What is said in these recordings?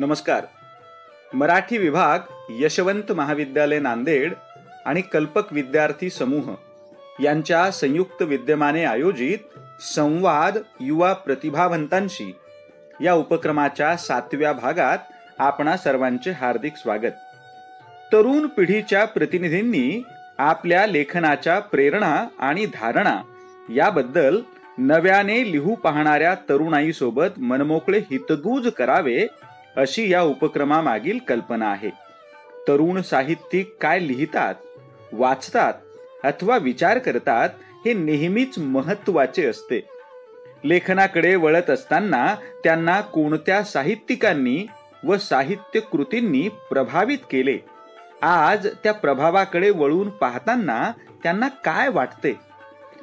नमस्कार. मराठी विभाग, यशवंत महाविद्यालय नांदेड आणि कल्पक विद्यार्थी समूह यांच्या संयुक्त विद्यमाने आयोजित संवाद युवा प्रतिभावंतांशी या उपक्रमाच्या 7व्या भागात आपणा सर्वांचे हार्दिक स्वागत. तरुण पिढीच्या प्रतिनिधींनी आपल्या लेखनाच्या प्रेरणा आणि धारणा याबद्दल नव्याने लिहू पाहणाऱ्या तरुणाईसोबत मनमोकळे हितगुज करावे अशी या उपक्रमामागील कल्पना आहे. तरुण साहित्यिक काय लिहितात, वाचतात अथवा विचार करतात हे नेहमीच महत्त्वाचे असते. लेखनाकडे वळत असताना त्यांना कोणत्या साहित्यिकांनी व साहित्य कृतींनी प्रभावित केले, आज त्या प्रभावाकडे वळून पाहताना त्यांना काय वाटते,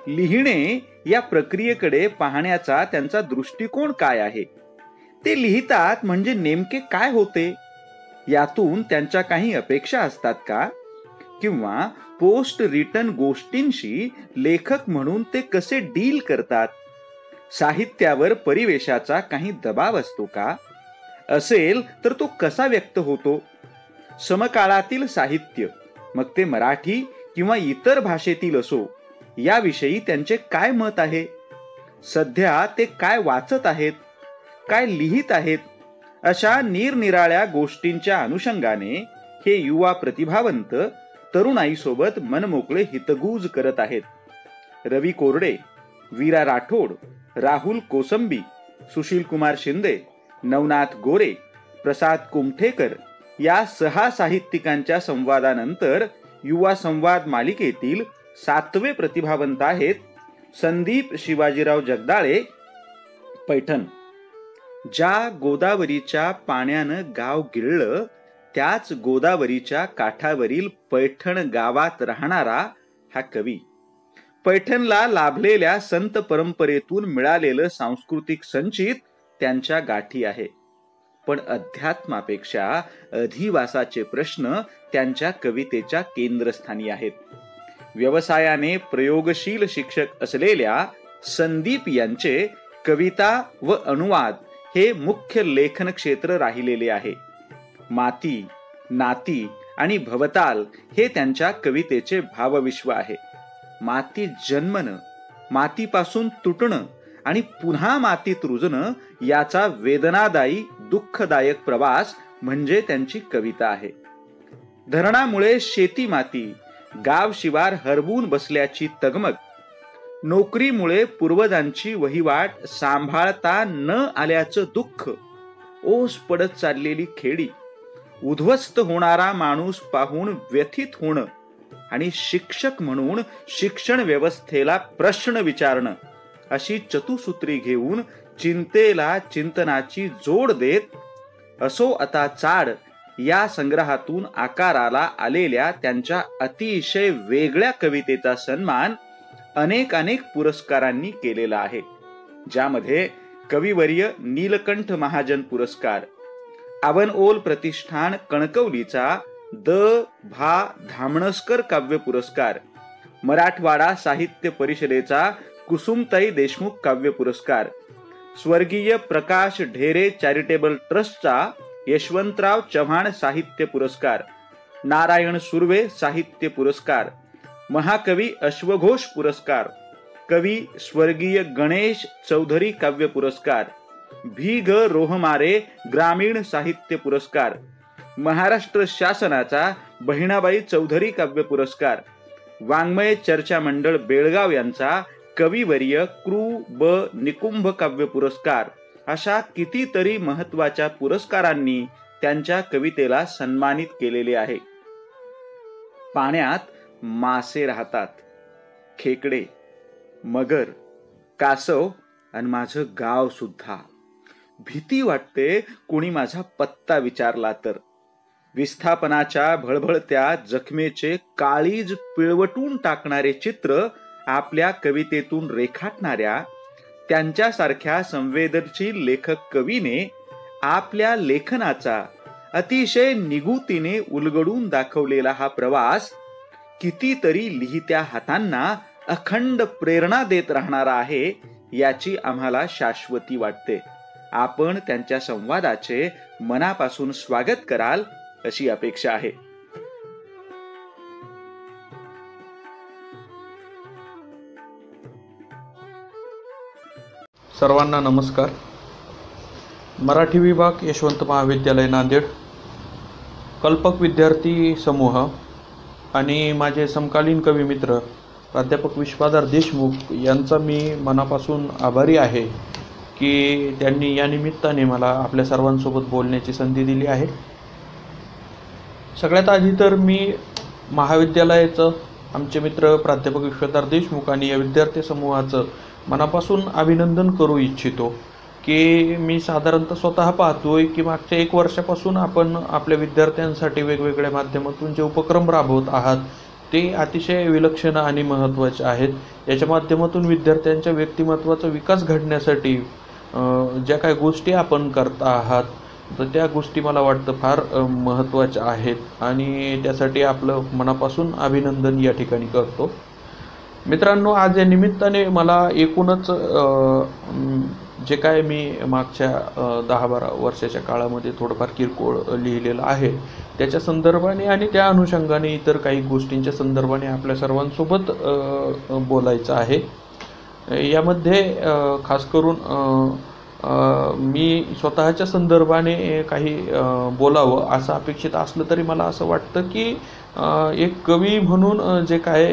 लिहिणे या प्रक्रियेकडे पाहण्याचा त्यांचा दृष्टिकोन काय आहे, ते लिहितात म्हणजे नेमके काय होते, यातून त्यांच्या काही अपेक्षा असतात का, किंवा पोस्ट रिटन गोष्टींशी लेखक म्हणून ते कसे डील करतात, साहित्यावर परिवेशाचा काही दबाव असतो का, असेल तर तो कसा व्यक्त होतो, समकाळातील साहित्य मग ते मराठी किंवा इतर भाषेतील असो याविषयी त्यांचे काय मत आहे, सध्या ते काय वाचत आहेत, काय लिहित आहेत, अशा निरनिराळ्या गोष्टींच्या अनुषंगाने हे युवा प्रतिभावंत तरुणाईसोबत मनमोकळे हितगुज करत आहेत. रवी कोरडे, वीरा राठोड, राहुल कोसंबी, सुशील कुमार शिंदे, नवनाथ गोरे, प्रसाद कुमठेकर या 6 साहित्यिकांच्या संवादानंतर युवा संवाद मालिकेतील 7वे प्रतिभावंत आहेत संदीप शिवाजीराव जगदाळे, पैठण. ज्या गोदावरीच्या पाण्यानं गाव गिळलं त्याच गोदावरीच्या काठावरील पैठण गावात राहणारा हा कवी. पैठणला लाभलेल्या संत परंपरेतून मिळालेलं सांस्कृतिक संचित त्यांच्या गाठी आहे. पण अध्यात्मापेक्षा अधिवासाचे प्रश्न त्यांच्या कवितेच्या केंद्रस्थानी आहेत. व्यवसायाने प्रयोगशील शिक्षक असलेल्या संदीप यांचे कविता व अनुवाद हे मुख्य लेखन क्षेत्र राहिलेले आहे. माती, नाती आणि भवताल हे त्यांच्या कवितेचे भावविश्व आहे. माती जन्मनं, मातीपासून तुटणं आणि पुन्हा मातीत रुजणं याचा वेदनादायी दुःखदायक प्रवास म्हणजे त्यांची कविता आहे. धरणामुळे शेती माती, गाव शिवार हरवून बसल्याची तगमग, नोकरीमुळे पूर्वजांची वहिवाट सांभाळता न आल्याचं दुःख, ओस पडत चाललेली खेडी, उद्ध्वस्त होणारा माणूस पाहून व्यथित होणं आणि शिक्षक म्हणून शिक्षण व्यवस्थेला प्रश्न विचारणं अशी चतुसूत्री घेऊन चिंतेला चिंतनाची जोड देत असो आता चाड या संग्रहातून आकाराला आलेल्या त्यांच्या अतिशय वेगळ्या कवितेचा सन्मान अनेक पुरस्कारांनी केलेला आहे. ज्यामध्ये कविवर्य नीलकंठ महाजन पुरस्कार, आवनओल प्रतिष्ठान कणकवलीचा द. भा. धामणसकर काव्य पुरस्कार, मराठवाडा साहित्य परिषदेचा कुसुमताई देशमुख काव्य पुरस्कार, स्वर्गीय प्रकाश ढेरे चॅरिटेबल ट्रस्टचा यशवंतराव चव्हाण साहित्य पुरस्कार, नारायण सुर्वे साहित्य पुरस्कार, महाकवी अश्वघोष पुरस्कार, कवी स्वर्गीय गणेश चौधरी काव्य पुरस्कार, भी. ग. रोहमारे ग्रामीण साहित्य पुरस्कार, महाराष्ट्र शासनाचा बहिणाबाई चौधरी काव्य पुरस्कार, वाङ्मय चर्चा मंडळ बेळगाव यांचा कविवर्य कृ. ब. निकुंभ काव्य पुरस्कार, अशा कितीतरी महत्वाच्या पुरस्कारांनी त्यांच्या कवितेला सन्मानित केलेले आहे. पाण्यात मासे राहतात, खेकडे, मगर, कासव आणि माझं गाव सुद्धा. भीती वाटते कोणी माझा पत्ता विचारला तर. विस्थापनाच्या भळभळत्या जखमेचे काळीज पिळवटून टाकणारे चित्र आपल्या कवितेतून रेखाटणाऱ्या त्यांच्यासारख्या संवेदनशील लेखक कवीने आपल्या लेखनाचा अतिशय निगुतीने उलगडून दाखवलेला हा प्रवास कितीतरी लिहित्या हातांना अखंड प्रेरणा देत राहणारा आहे याची आम्हाला शाश्वती वाटते. आपण त्यांच्या संवादाचे मनापासून स्वागत कराल अशी अपेक्षा आहे. सर्वांना नमस्कार. मराठी विभाग यशवंत महाविद्यालय नांदेड, कल्पक विद्यार्थी समूह आणि माझे समकालीन कवी मित्र प्राध्यापक विश्वाधार देशमुख यांचा मी मनापासून आभारी आहे की त्यांनी या निमित्ताने मला आपल्या सर्वांसोबत बोलण्याची संधी दिली आहे. सगळ्यात आधी तर मी महाविद्यालयाचं, आमचे मित्र प्राध्यापक विश्वाधार देशमुख आणि या विद्यार्थी समूहाचं मनापासून अभिनंदन करू इच्छितो की मी साधारणतः स्वतः पाहतोय की मागच्या 1 वर्षापासून आपण आपल्या विद्यार्थ्यांसाठी वेगवेगळ्या माध्यमातून जे उपक्रम राबवत आहात ते अतिशय विलक्षण आणि महत्त्वाचे आहेत. याच्या माध्यमातून विद्यार्थ्यांच्या व्यक्तिमत्त्वाचा विकास घडण्यासाठी ज्या काही गोष्टी आपण करता आहात तर त्या गोष्टी मला वाटतं फार महत्त्वाच्या आहेत आणि त्यासाठी आपलं मनापासून अभिनंदन या ठिकाणी करतो. मित्रांनो, आज या निमित्ताने मला एकूणच जे काय मी मागच्या 10-12 वर्षाच्या काळामध्ये थोडंफार किरकोळ लिहिलेलं आहे त्याच्या संदर्भाने आणि त्या अनुषंगाने इतर काही गोष्टींच्या संदर्भाने आपल्या सर्वांसोबत बोलायचं आहे. यामध्ये खास करून मी स्वतःच्या संदर्भाने काही बोलावं असं अपेक्षित असलं तरी मला असं वाटतं की एक कवी म्हणून जे काय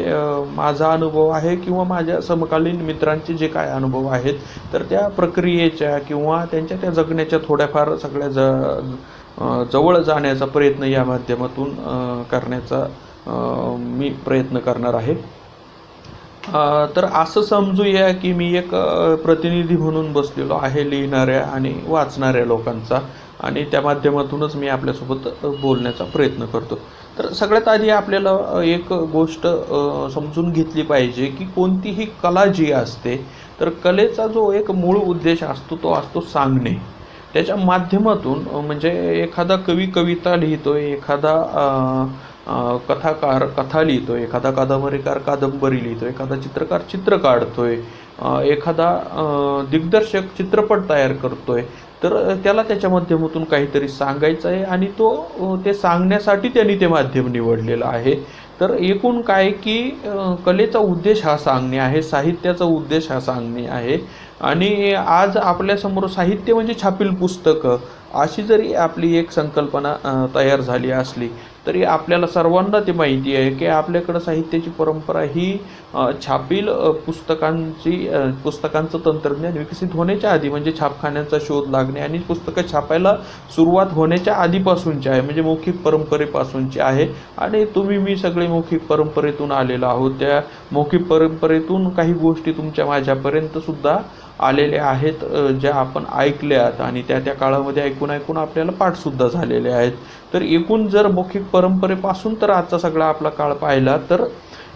माझा अनुभव आहे किंवा माझ्या समकालीन मित्रांचे जे काय अनुभव आहेत तर त्या प्रक्रियेच्या किंवा त्यांच्या त्या जगण्याच्या थोड्याफार सगळ्या जवळ जाण्याचा प्रयत्न या माध्यमातून करण्याचा मी प्रयत्न करणार आहे. तर असं समजूया की मी एक प्रतिनिधी म्हणून बसलेलो आहे लिहिणाऱ्या आणि वाचणाऱ्या लोकांचा आणि त्या माध्यमातूनच मी आपल्यासोबत बोलण्याचा प्रयत्न करतो. तर सगळ्यात आधी आपल्याला एक गोष्ट समजून घेतली पाहिजे की कोणतीही कला जी असते तर कलेचा जो एक मूळ उद्देश असतो तो असतो सांगणे. त्याच्या माध्यमातून म्हणजे एखादा कवी कविता लिहितोय, एखादा कथाकार कथा लिहितोय, एखादा कादंबरीकार कादंबरी लिहितोय, एखादा चित्रकार चित्र काढतोय, एखादा दिग्दर्शक चित्रपट तयार करतोय तर त्याला त्याच्या माध्यमातून काहीतरी सांगायचं आहे आणि तो ते सांगण्यासाठी त्यांनी ते माध्यम निवडलेलं आहे. तर एकूण काय की कलेचा उद्देश हा सांगणे आहे, साहित्याचा उद्देश हा सांगणे आहे आणि आज आपल्यासमोर साहित्य म्हणजे छापील पुस्तकं अशी जरी आपली एक संकल्पना तयार झाली असली तरी आपल्याला सर्वांना ते माहिती आहे की आपल्याकडं साहित्याची परंपरा ही छापील पुस्तकांचं तंत्रज्ञान विकसित होण्याच्या आधी म्हणजे छापखान्यांचा शोध लागणे आणि पुस्तकं छापायला सुरुवात होण्याच्या आधीपासूनची आहे, म्हणजे मौखिक परंपरेपासूनची आहे. आणि तुम्ही मी सगळे मौखिक परंपरेतून आलेलो आहोत. त्या मौखिक परंपरेतून काही गोष्टी तुमच्या माझ्यापर्यंत सुद्धा आलेल्या आहेत ज्या आपण ऐकल्यात आणि त्या काळामध्ये ऐकून आपल्याला पाठसुद्धा झालेले आहेत. तर एकूण जर मौखिक परंपरेपासून तर आजचा सगळा आपला काळ पाहिला तर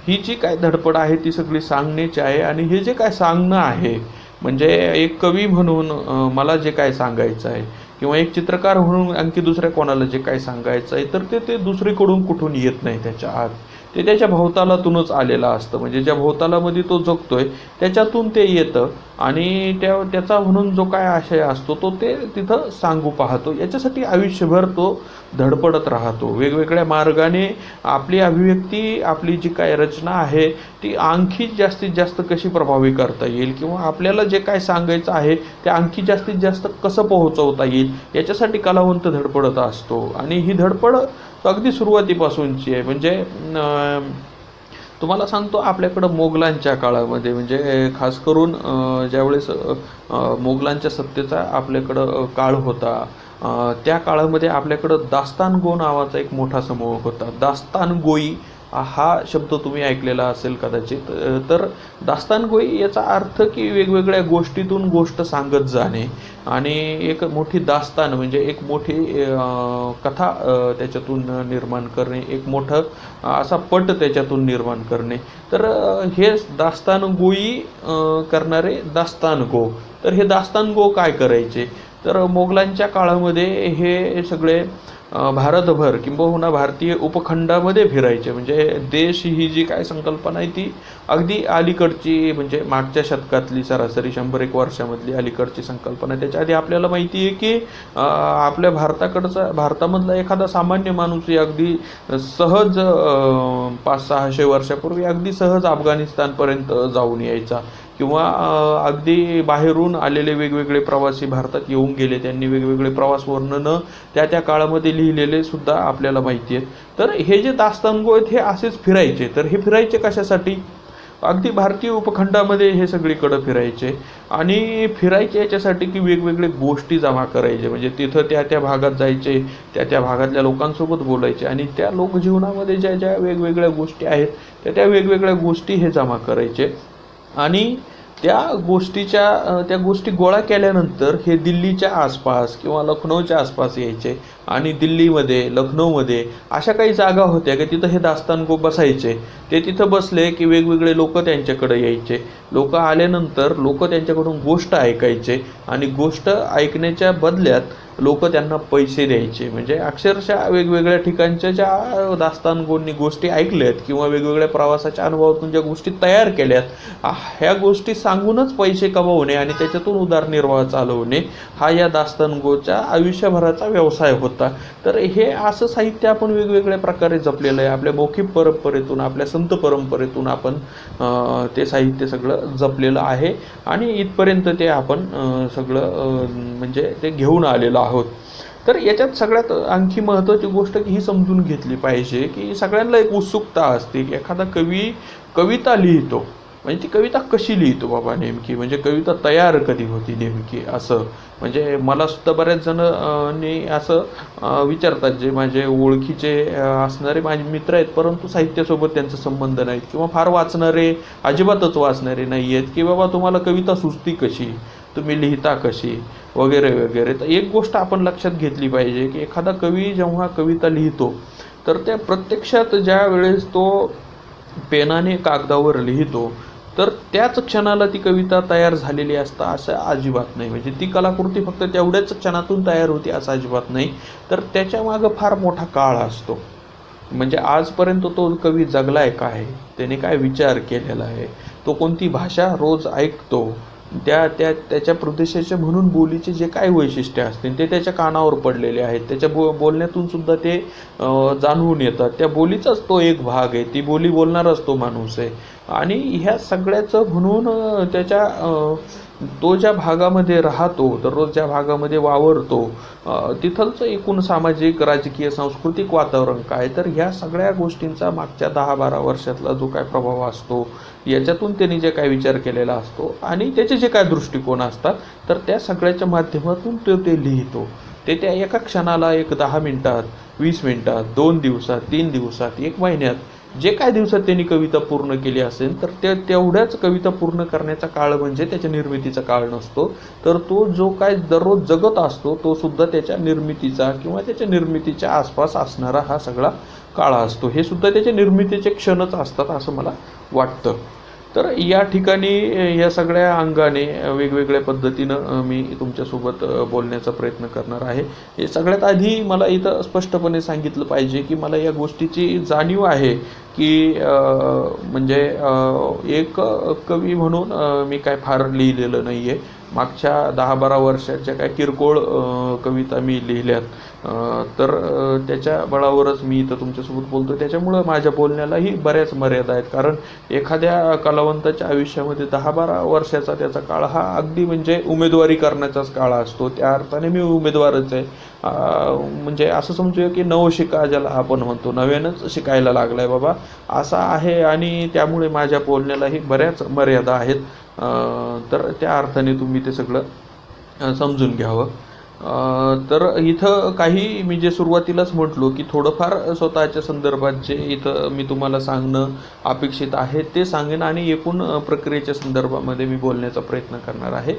ही जी काय धडपड आहे ती सगळी सांगण्याची आहे. आणि हे जे काय सांगणं आहे म्हणजे एक कवी म्हणून मला जे काय सांगायचं आहे किंवा एक चित्रकार म्हणून आणखी दुसऱ्या कोणाला जे काय सांगायचं आहे तर ते दुसरीकडून कुठून येत नाही. त्याच्या आत ते त्याच्या भोवतालातूनच आलेलं असतं, म्हणजे ज्या भोवतालामध्ये तो जगतोय त्याच्यातून ते येतं आणि त्याचा म्हणून जो काय आशय असतो तो ते तिथं सांगू पाहतो. याच्यासाठी आयुष्यभर तो धडपडत राहतो. वेगवेगळ्या मार्गाने आपली अभिव्यक्ती, आपली जी काय रचना आहे ती आणखी जास्तीत जास्त कशी प्रभावी करता येईल किंवा आपल्याला जे काय सांगायचं आहे ते आणखी जास्तीत जास्त कसं पोहोचवता येईल याच्यासाठी कलावंत धडपडत असतो. आणि ही धडपड अगदी सुरुवातीपासूनची आहे. म्हणजे तुम्हाला सांगतो, आपल्याकडं मोगलांच्या काळामध्ये म्हणजे खास करून ज्यावेळेस मोगलांच्या सत्तेचा आपल्याकडं काळ होता त्या काळामध्ये आपल्याकडं दास्तानगो नावाचा एक मोठा समूह होता. दास्तानगोई हा शब्द तुम्ही ऐकलेला असेल कदाचित. तर दास्तानगोई याचा अर्थ की वेगवेगळ्या गोष्टीतून गोष्ट सांगत जाणे आणि एक मोठी दास्तान म्हणजे एक मोठी कथा त्याच्यातून निर्माण करणे, एक मोठं असा पट त्याच्यातून निर्माण करणे. तर हे दास्तानगोई करणारे दास्तानगो. तर हे दास्तानगो काय करायचे तर मोगलांच्या काळामध्ये हे सगळे भारतभर किंबहुना भारतीय उपखंडामध्ये फिरायचे. म्हणजे देश ही जी काय संकल्पना आहे ती अगदी अलीकडची, म्हणजे मागच्या शतकातली सरासरी 100-1 वर्षामधली अलीकडची संकल्पना आहे. त्याच्या आधी आपल्याला माहिती आहे की आपल्या भारतामधला एखादा सामान्य माणूस अगदी सहज 500-600 वर्षापूर्वी अगदी सहज अफगाणिस्तानपर्यंत जाऊन यायचा, किंवा अगदी बाहेरून आलेले वेगवेगळे प्रवासी भारतात येऊन गेले, त्यांनी वेगवेगळे प्रवास वर्णनं त्या काळामध्ये लिहिलेले सुद्धा आपल्याला माहिती आहेत. तर हे जे दास्तानगो आहेत हे असेच फिरायचे. तर हे फिरायचे कशासाठी? अगदी भारतीय उपखंडामध्ये हे सगळीकडं फिरायचे, आणि फिरायचे याच्यासाठी की वेगवेगळे गोष्टी जमा करायचे. म्हणजे तिथं त्या भागात जायचे, त्या भागातल्या लोकांसोबत बोलायचे, आणि त्या लोकजीवनामध्ये ज्या वेगवेगळ्या गोष्टी आहेत त्या वेगवेगळ्या गोष्टी हे जमा करायचे. आणि त्या गोष्टी गोळा केल्यानंतर हे दिल्लीच्या आसपास किंवा लखनौच्या आसपास यायचे, आणि दिल्लीमध्ये, लखनौमध्ये अशा काही जागा होत्या की तिथं हे दास्तानगो बसायचे. ते तिथं बसले की वेगवेगळे लोक त्यांच्याकडे यायचे. लोक आल्यानंतर लोक त्यांच्याकडून गोष्ट ऐकायचे, आणि गोष्ट ऐकण्याच्या बदल्यात लोक त्यांना पैसे द्यायचे. म्हणजे अक्षरशः वेगवेगळ्या ठिकाणच्या ज्या दास्तानगोंनी गोष्टी ऐकल्यात किंवा वेगवेगळ्या प्रवासाच्या अनुभवातून ज्या गोष्टी तयार केल्यात, ह्या गोष्टी सांगूनच पैसे कमवणे आणि त्याच्यातून उदरनिर्वाह चालवणे हा या दास्तानगोच्या आयुष्यभराचा व्यवसाय होता. तर हे असं साहित्य आपण वेगवेगळ्या प्रकारे जपलेलं आहे. आपल्या मौखिक परंपरेतून, आपल्या संत परंपरेतून आपण ते साहित्य सगळं जपलेलं आहे, आणि इथपर्यंत ते आपण सगळं म्हणजे ते घेऊन आलेलं आहोत. तर याच्यात सगळ्यात आणखी महत्त्वाची गोष्ट ही समजून घेतली पाहिजे की सगळ्यांना एक उत्सुकता असते की एखादा कवी कविता लिहितो, म्हणजे ती कविता कशी लिहितो बाबा नेमकी, म्हणजे कविता तयार कधी होती नेमकी, असं. म्हणजे मला सुद्धा बऱ्याच जणांनी असं विचारतात, जे माझे ओळखीचे असणारे माझे मित्र आहेत परंतु साहित्यासोबत त्यांचा संबंध नाहीत, किंवा फार वाचणारे, अजिबातच वाचणारे नाही आहेत, की बाबा तुम्हाला कविता सुचती कशी, तुम्ही लिहिता कशी, वगैरे वगैरे. तर एक गोष्ट आपण लक्षात घेतली पाहिजे की एखादा कवी जेव्हा कविता लिहितो तर त्या प्रत्यक्षात ज्या वेळेस तो पेनाने कागदावर लिहितो तर त्याच क्षणाला ती कविता तयार झालेली असता असं अजिबात नाही. म्हणजे ती कलाकृती फक्त तेवढ्याच क्षणातून तयार होती असं अजिबात नाही. तर त्याच्यामागं फार मोठा काळ असतो. म्हणजे आजपर्यंत तो कवी जगलाय काय, त्याने काय विचार केलेला आहे, तो कोणती भाषा रोज ऐकतो, त्याच्या प्रदेशाचे म्हणून बोलीचे जे काय वैशिष्ट्य असतील ते त्याच्या कानावर पडलेले आहेत, त्याच्या बोलण्यातून सुद्धा ते जाणवून येतात. त्या बोलीचाच तो एक भाग आहे, ती बोली बोलणाराच तो माणूस आहे. आणि ह्या सगळ्याचं म्हणून तो ज्या भागामध्ये राहतो, दररोज ज्या भागामध्ये वावरतो, तिथलचं एकूण सामाजिक, राजकीय, सांस्कृतिक वातावरण काय, तर ह्या सगळ्या गोष्टींचा मागच्या 10-12 वर्षातला जो काय प्रभाव असतो, याच्यातून त्यांनी जे काय विचार केलेला असतो आणि त्याचे जे काय दृष्टिकोन असतात, तर त्या सगळ्याच्या माध्यमातून ते लिहितो. ते त्या एका क्षणाला, एक 10 मिनिटात, 20 मिनिटात, 2 दिवसात, 3 दिवसात, 1 महिन्यात, जे काय दिवसात त्यांनी कविता पूर्ण केली असेल तर तेवढ्याच कविता पूर्ण करण्याचा काळ म्हणजे त्याच्या निर्मितीचा काळ नसतो. तर तो जो काय दररोज जगत असतो तो सुद्धा त्याच्या निर्मितीचा किंवा त्याच्या निर्मितीच्या आसपास असणारा हा सगळा काळ असतो. हे सुद्धा त्याच्या निर्मितीचे क्षणच असतात असं मला वाटतं. तर या ठिकाणी या सगळ्या अंगाने वेगवेगळ्या पद्धतीनं मी तुमच्यासोबत बोलण्याचा प्रयत्न करणार आहे. हे सगळ्यात आधी मला इथं स्पष्टपणे सांगितलं पाहिजे की मला या गोष्टीची जाणीव आहे की म्हणजे एक कवी म्हणून मी काय फार लिहिलेलं नाही आहे. मागच्या 10-12 वर्षाच्या काय किरकोळ कविता मी लिहिल्यात, तर त्याच्या बळावरच मी इथं तुमच्यासोबत बोलतो. त्याच्यामुळं माझ्या बोलण्यालाही बऱ्याच मर्यादा आहेत. कारण एखाद्या कलावंताच्या आयुष्यामध्ये 10-12 वर्षाचा त्याचा काळ हा अगदी म्हणजे उमेदवारी करण्याचाच काळ असतो. त्या अर्थाने मी उमेदवारच आहे. म्हणजे असं समजूया की नवशिका ज्याला आपण म्हणतो, नव्यानंच शिकायला लागलाय बाबा असा आहे. आणि त्यामुळे माझ्या बोलण्यालाही बऱ्याच मर्यादा आहेत. तर त्या अर्थाने तुम्ही ते सगळं समजून घ्यावं. तर इथं काही मी जे सुरुवातीलाच म्हटलो की थोडंफार स्वतःच्या संदर्भात जे इथं मी तुम्हाला सांगणं अपेक्षित आहे ते सांगेन, आणि एकूण प्रक्रियेच्या संदर्भामध्ये मी बोलण्याचा प्रयत्न करणार आहे.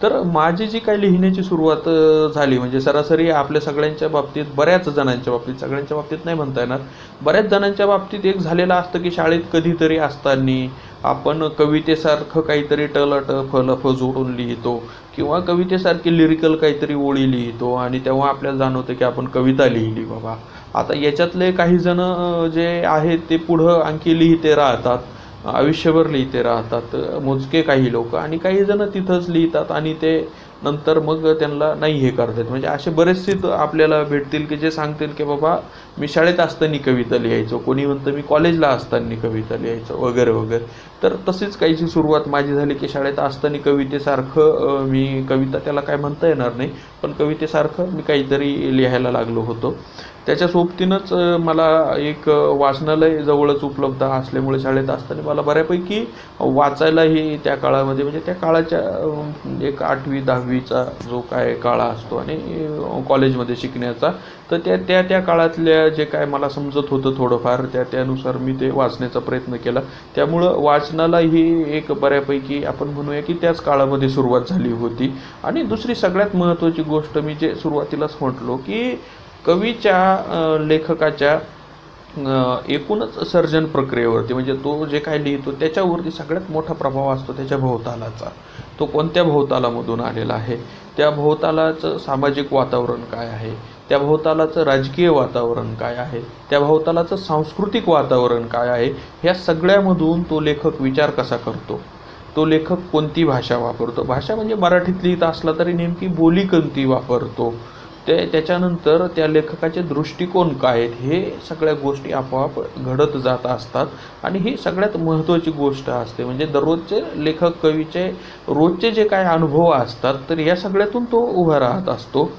तर माझी जी काही लिहिण्याची सुरुवात झाली, म्हणजे सरासरी आपल्या सगळ्यांच्या बाबतीत, बऱ्याच जणांच्या बाबतीत, सगळ्यांच्या बाबतीत नाही म्हणता येणार, बऱ्याच जणांच्या बाबतीत एक झालेलं असतं की शाळेत कधीतरी असताना आपण कवितेसारखं काहीतरी टलट फलफ जोडून लिहितो किंवा कवितेसारखी लिरिकल काहीतरी ओळी लिहितो आणि तेव्हा आपल्याला जाणवतं की आपण कविता लिहिली बाबा. आता याच्यातले काही जण जे आहेत ते पुढं आणखी लिहिते राहतात, आयुष्यभर लिहिते राहतात, मोजके काही लोक, आणि काही जण तिथंच लिहितात आणि ते नंतर मग त्यांना नाही हे करतात. म्हणजे असे बरेचसे आपल्याला भेटतील की जे सांगतील की बाबा मी शाळेत असताना कविता लिहायचो, कोणी म्हणतं मी कॉलेजला असताना कविता लिहायचो वगैरे वगैरे. तर तशीच काहीची सुरुवात माझी झाली की शाळेत असताना कवितेसारखं मी कविता त्याला काय म्हणता येणार नाही, पण कवितेसारखं मी काहीतरी लिहायला लागलो होतो. त्याच्या सोबतीनंच मला एक वाचनालय जवळच उपलब्ध असल्यामुळे शाळेत असताना मला बऱ्यापैकी वाचायलाही त्या काळामध्ये, म्हणजे त्या काळाच्या एक 8वी 10वीचा जो काय काळ असतो आणि कॉलेजमध्ये शिकण्याचा, तर त्या काळातल्या जे काय मला समजत होतं थोडंफार त्यानुसार मी ते वाचण्याचा प्रयत्न केला. त्यामुळं वाचनाला ही एक बऱ्यापैकी आपण म्हणूया की त्याच काळामध्ये सुरुवात झाली होती. आणि दुसरी सगळ्यात महत्त्वाची गोष्ट मी जे सुरुवातीलाच म्हटलो की कवीच्या लेखकाच्या एकूणच सर्जन प्रक्रियेवरती, म्हणजे तो जे काय लिहितो त्याच्यावरती सगळ्यात मोठा प्रभाव असतो त्याच्या भोवतालाचा. तो कोणत्या भोवतालामधून आलेला आहे, त्या भोवतालाचं सामाजिक वातावरण काय आहे, त्या भोवतालाचं राजकीय वातावरण काय आहे, त्या भोवतालाचं सांस्कृतिक वातावरण काय आहे, ह्या सगळ्यामधून तो लेखक विचार कसा करतो, तो लेखक कोणती भाषा वापरतो, भाषा म्हणजे मराठीत लिहित असला तरी नेमकी बोली कोणती वापरतो, त्याच्यानंतर त्या लेखकाचे दृष्टिकोन काय आहेत, हे सगळ्या गोष्टी आपोआप घडत जात असतात. आणि ही सगळ्यात महत्त्वाची गोष्ट असते. म्हणजे दररोजचे लेखक कवीचे रोजचे जे काय अनुभव असतात तर या सगळ्यातून तो उभा राहत असतो.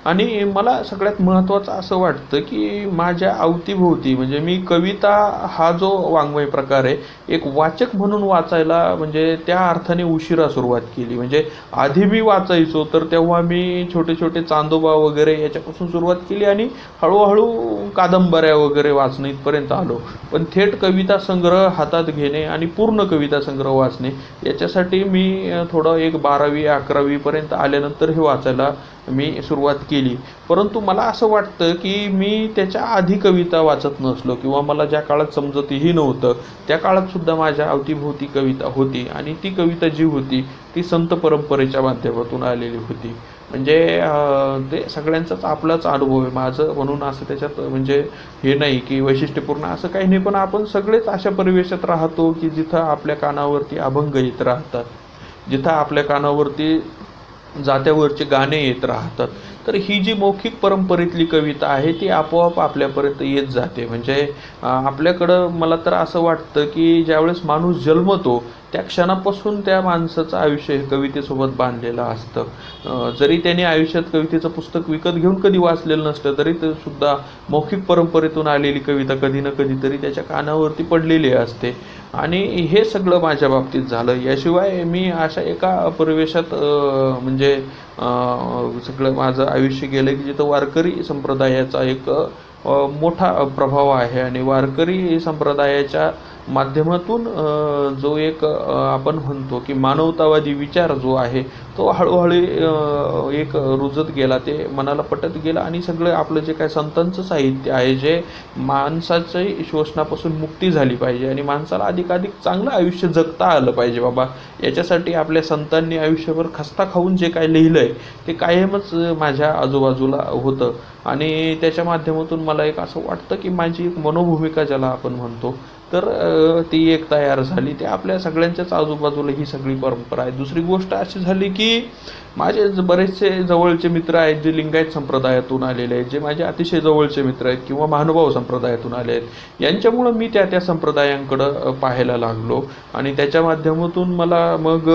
आणि मला सगळ्यात महत्त्वाचं असं वाटतं की माझ्या अवतीभोवती, म्हणजे मी कविता हा जो वाङ्मय प्रकार आहे एक वाचक म्हणून वाचायला म्हणजे त्या अर्थाने उशिरा सुरुवात केली. म्हणजे आधी मी वाचायचो तर तेव्हा मी छोटे छोटे चांदोबा वगैरे याच्यापासून सुरुवात केली आणि हळूहळू कादंबऱ्या वगैरे वाचणे इथपर्यंत आलो. पण थेट कविता संग्रह हातात घेणे आणि पूर्ण कविता संग्रह वाचणे याच्यासाठी मी थोडं एक 12वी 11वीपर्यंत आल्यानंतर हे वाचायला मी सुरुवात केली. परंतु मला असं वाटतं की मी त्याच्या आधी कविता वाचत नसलो किंवा मला ज्या काळात समजतही नव्हतं त्या काळातसुद्धा माझ्या अवतीभोवती कविता होती. आणि ती कविता जी होती ती संत परंपरेच्या माध्यमातून आलेली होती. म्हणजे ते सगळ्यांचाच आपलाच अनुभव आहे. माझं म्हणून असं त्याच्यात म्हणजे हे नाही की वैशिष्ट्यपूर्ण असं काही नाही, पण आपण सगळेच अशा परिवेशात राहतो की जिथं आपल्या कानावरती अभंग येत राहतात, जिथं आपल्या कानावरती जात्यावरचे गाणे येत राहतात. तर ही जी मौखिक परंपरेतली कविता आहे ती आपोआप आपल्यापर्यंत येत जाते. म्हणजे आपल्याकडं मला तर असं वाटतं की ज्यावेळेस माणूस जन्मतो त्या क्षणापासून त्या माणसाचं आयुष्य हे कवितेसोबत बांधलेलं असतं. जरी त्याने आयुष्यात कवितेचं पुस्तक विकत घेऊन कधी वाचलेलं नसलं तरी ते सुद्धा मौखिक परंपरेतून आलेली कविता कधी ना कधीतरी त्याच्या कानावरती पडलेली असते. आणि हे सगळं माझ्या बाबतीत झालं. याशिवाय मी अशा एका परिवेशात म्हणजे सगळं माझं आयुष्य गेलं की जिथं वारकरी संप्रदायाचा एक मोठा प्रभाव आहे. आणि वारकरी संप्रदायाच्या माध्यमातून जो एक आपण म्हणतो की मानवतावादी विचार जो आहे तो हळूहळू एक रुजत गेला, ते मनाला पटत गेला. आणि सगळं आपलं जे काय संतांचं साहित्य आहे जे माणसाची शोषणापासून मुक्ती झाली पाहिजे आणि माणसाला अधिकाधिक चांगलं आयुष्य जगता आलं पाहिजे बाबा, याच्यासाठी आपल्या संतांनी आयुष्यभर खस्ता खाऊन जे काय लिहिलं आहे ते कायमच माझ्या आजूबाजूला होतं. आणि त्याच्या माध्यमातून मला एक असं वाटतं की माझी एक मनोभूमिका ज्याला आपण म्हणतो तर ती एक तयार झाली. ते आपल्या सगळ्यांच्याच आजूबाजूला ही सगळी परंपरा आहे. दुसरी गोष्ट अशी झाली की माझे बरेचसे जवळचे मित्र आहेत जे लिंगायत संप्रदायातून आलेले आहेत, जे माझे अतिशय जवळचे मित्र आहेत किंवा महानुभाव संप्रदायातून आले आहेत. यांच्यामुळं मी त्या संप्रदायांकडं पाहायला लागलो आणि त्याच्या माध्यमातून मला मग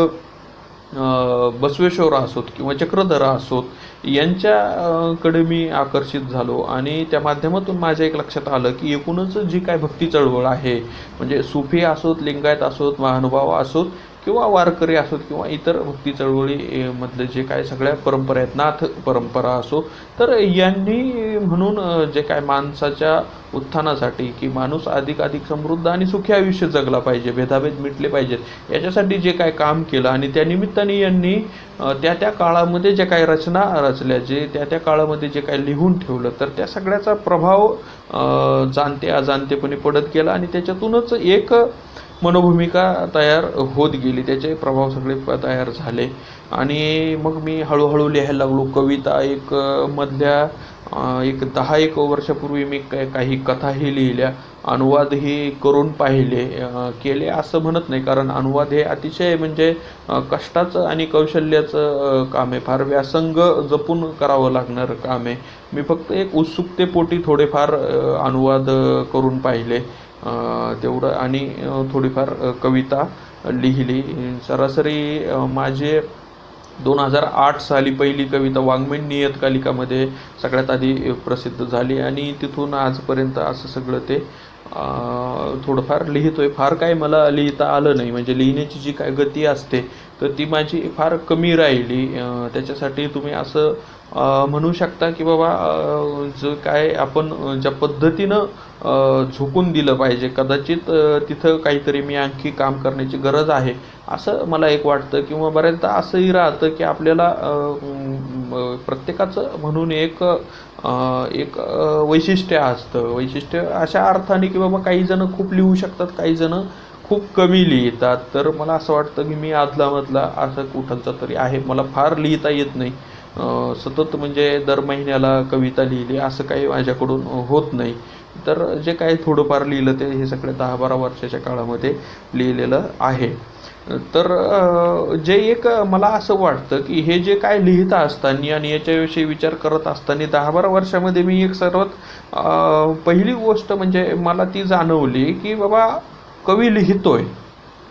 बसवेश्वर असोत किंवा चक्रधरा असोत यांच्याकडे मी आकर्षित झालो. आणि त्या माध्यमातून माझ्या एक लक्षात आलं की एकूणच जी काय भक्ती चळवळ आहे, म्हणजे सुफी असोत, लिंगायत असोत, महानुभाव असोत किंवा वारकरी असोत किंवा इतर भक्ती चळवळीमधले जे काय सगळ्या परंपरा आहेत, नाथ परंपरा असो, तर यांनी म्हणून जे काय माणसाच्या उत्थानासाठी की माणूस अधिकाधिक समृद्ध आणि सुखी आयुष्य जगला पाहिजे, भेदाभेद मिटले पाहिजेत, याच्यासाठी जे काय काम केलं. आणि त्यानिमित्ताने यांनी त्या काळामध्ये जे काही रचना रचल्या, जे त्या काळामध्ये जे काही लिहून ठेवलं, तर त्या सगळ्याचा प्रभाव जाणते अजाणतेपणे पडत गेला. आणि त्याच्यातूनच एक मनोभूमिका तयार होत गेली, त्याचे प्रभाव सगळे तयार झाले. आणि मग मी हळूहळू लिहायला लागलो कविता. मधल्या एक 10-1 वर्षापूर्वी मी काही कथाही लिहिल्या, अनुवादही करून केले असं म्हणत नाही, कारण अनुवाद हे अतिशय म्हणजे कष्टाचं आणि कौशल्याचं काम आहे. फार व्यासंग जपून करावं लागणारं काम आहे. मी फक्त एक उत्सुकतेपोटी थोडेफार अनुवाद करून पाहिले तेवढं, आणि थोडीफार कविता लिहिली. सरासरी माझे 2008 साली पहिली कविता वाङ्मय नियतकालिकामध्ये सगळ्यात आधी प्रसिद्ध झाली, आणि तिथून आजपर्यंत असं सगळं ते थोडंफार लिहितोय. फार काय मला लिहिता आलं नाही, म्हणजे लिहिण्याची जी काय गती असते तर ती माझी फार कमी राहिली. त्याच्यासाठी तुम्ही असं म्हणू शकता की बाबा जो काय आपण ज्या पद्धतीनं झोकून दिलं पाहिजे, कदाचित तिथं काहीतरी मी आणखी काम करण्याची गरज आहे असं मला एक वाटतं. किंवा बऱ्याचदा असंही राहतं की आपल्याला प्रत्येकाचं म्हणून एक वैशिष्ट्य असतं. वैशिष्ट्य अशा अर्थाने की बाबा काही जण खूप लिहू शकतात, काही जण खूप कमी लिहितात. तर मला असं वाटतं की मी आदलामधला असं कुठलचा तरी आहे. मला फार लिहिता येत नाही, सतत म्हणजे दर महिन्याला कविता लिहिली असं काही माझ्याकडून होत नाही. तर जे काही थोडंफार लिहिलं ते हे सगळे 10-12 वर्षाच्या काळामध्ये लिहिलेलं आहे. तर जे एक मला असं वाटतं की हे जे काय लिहिता असताना आणि याच्याविषयी विचार करत असताना 10-12 वर्षामध्ये मी एक सर्वात पहिली गोष्ट म्हणजे मला ती जाणवली की बाबा कवी लिहितोय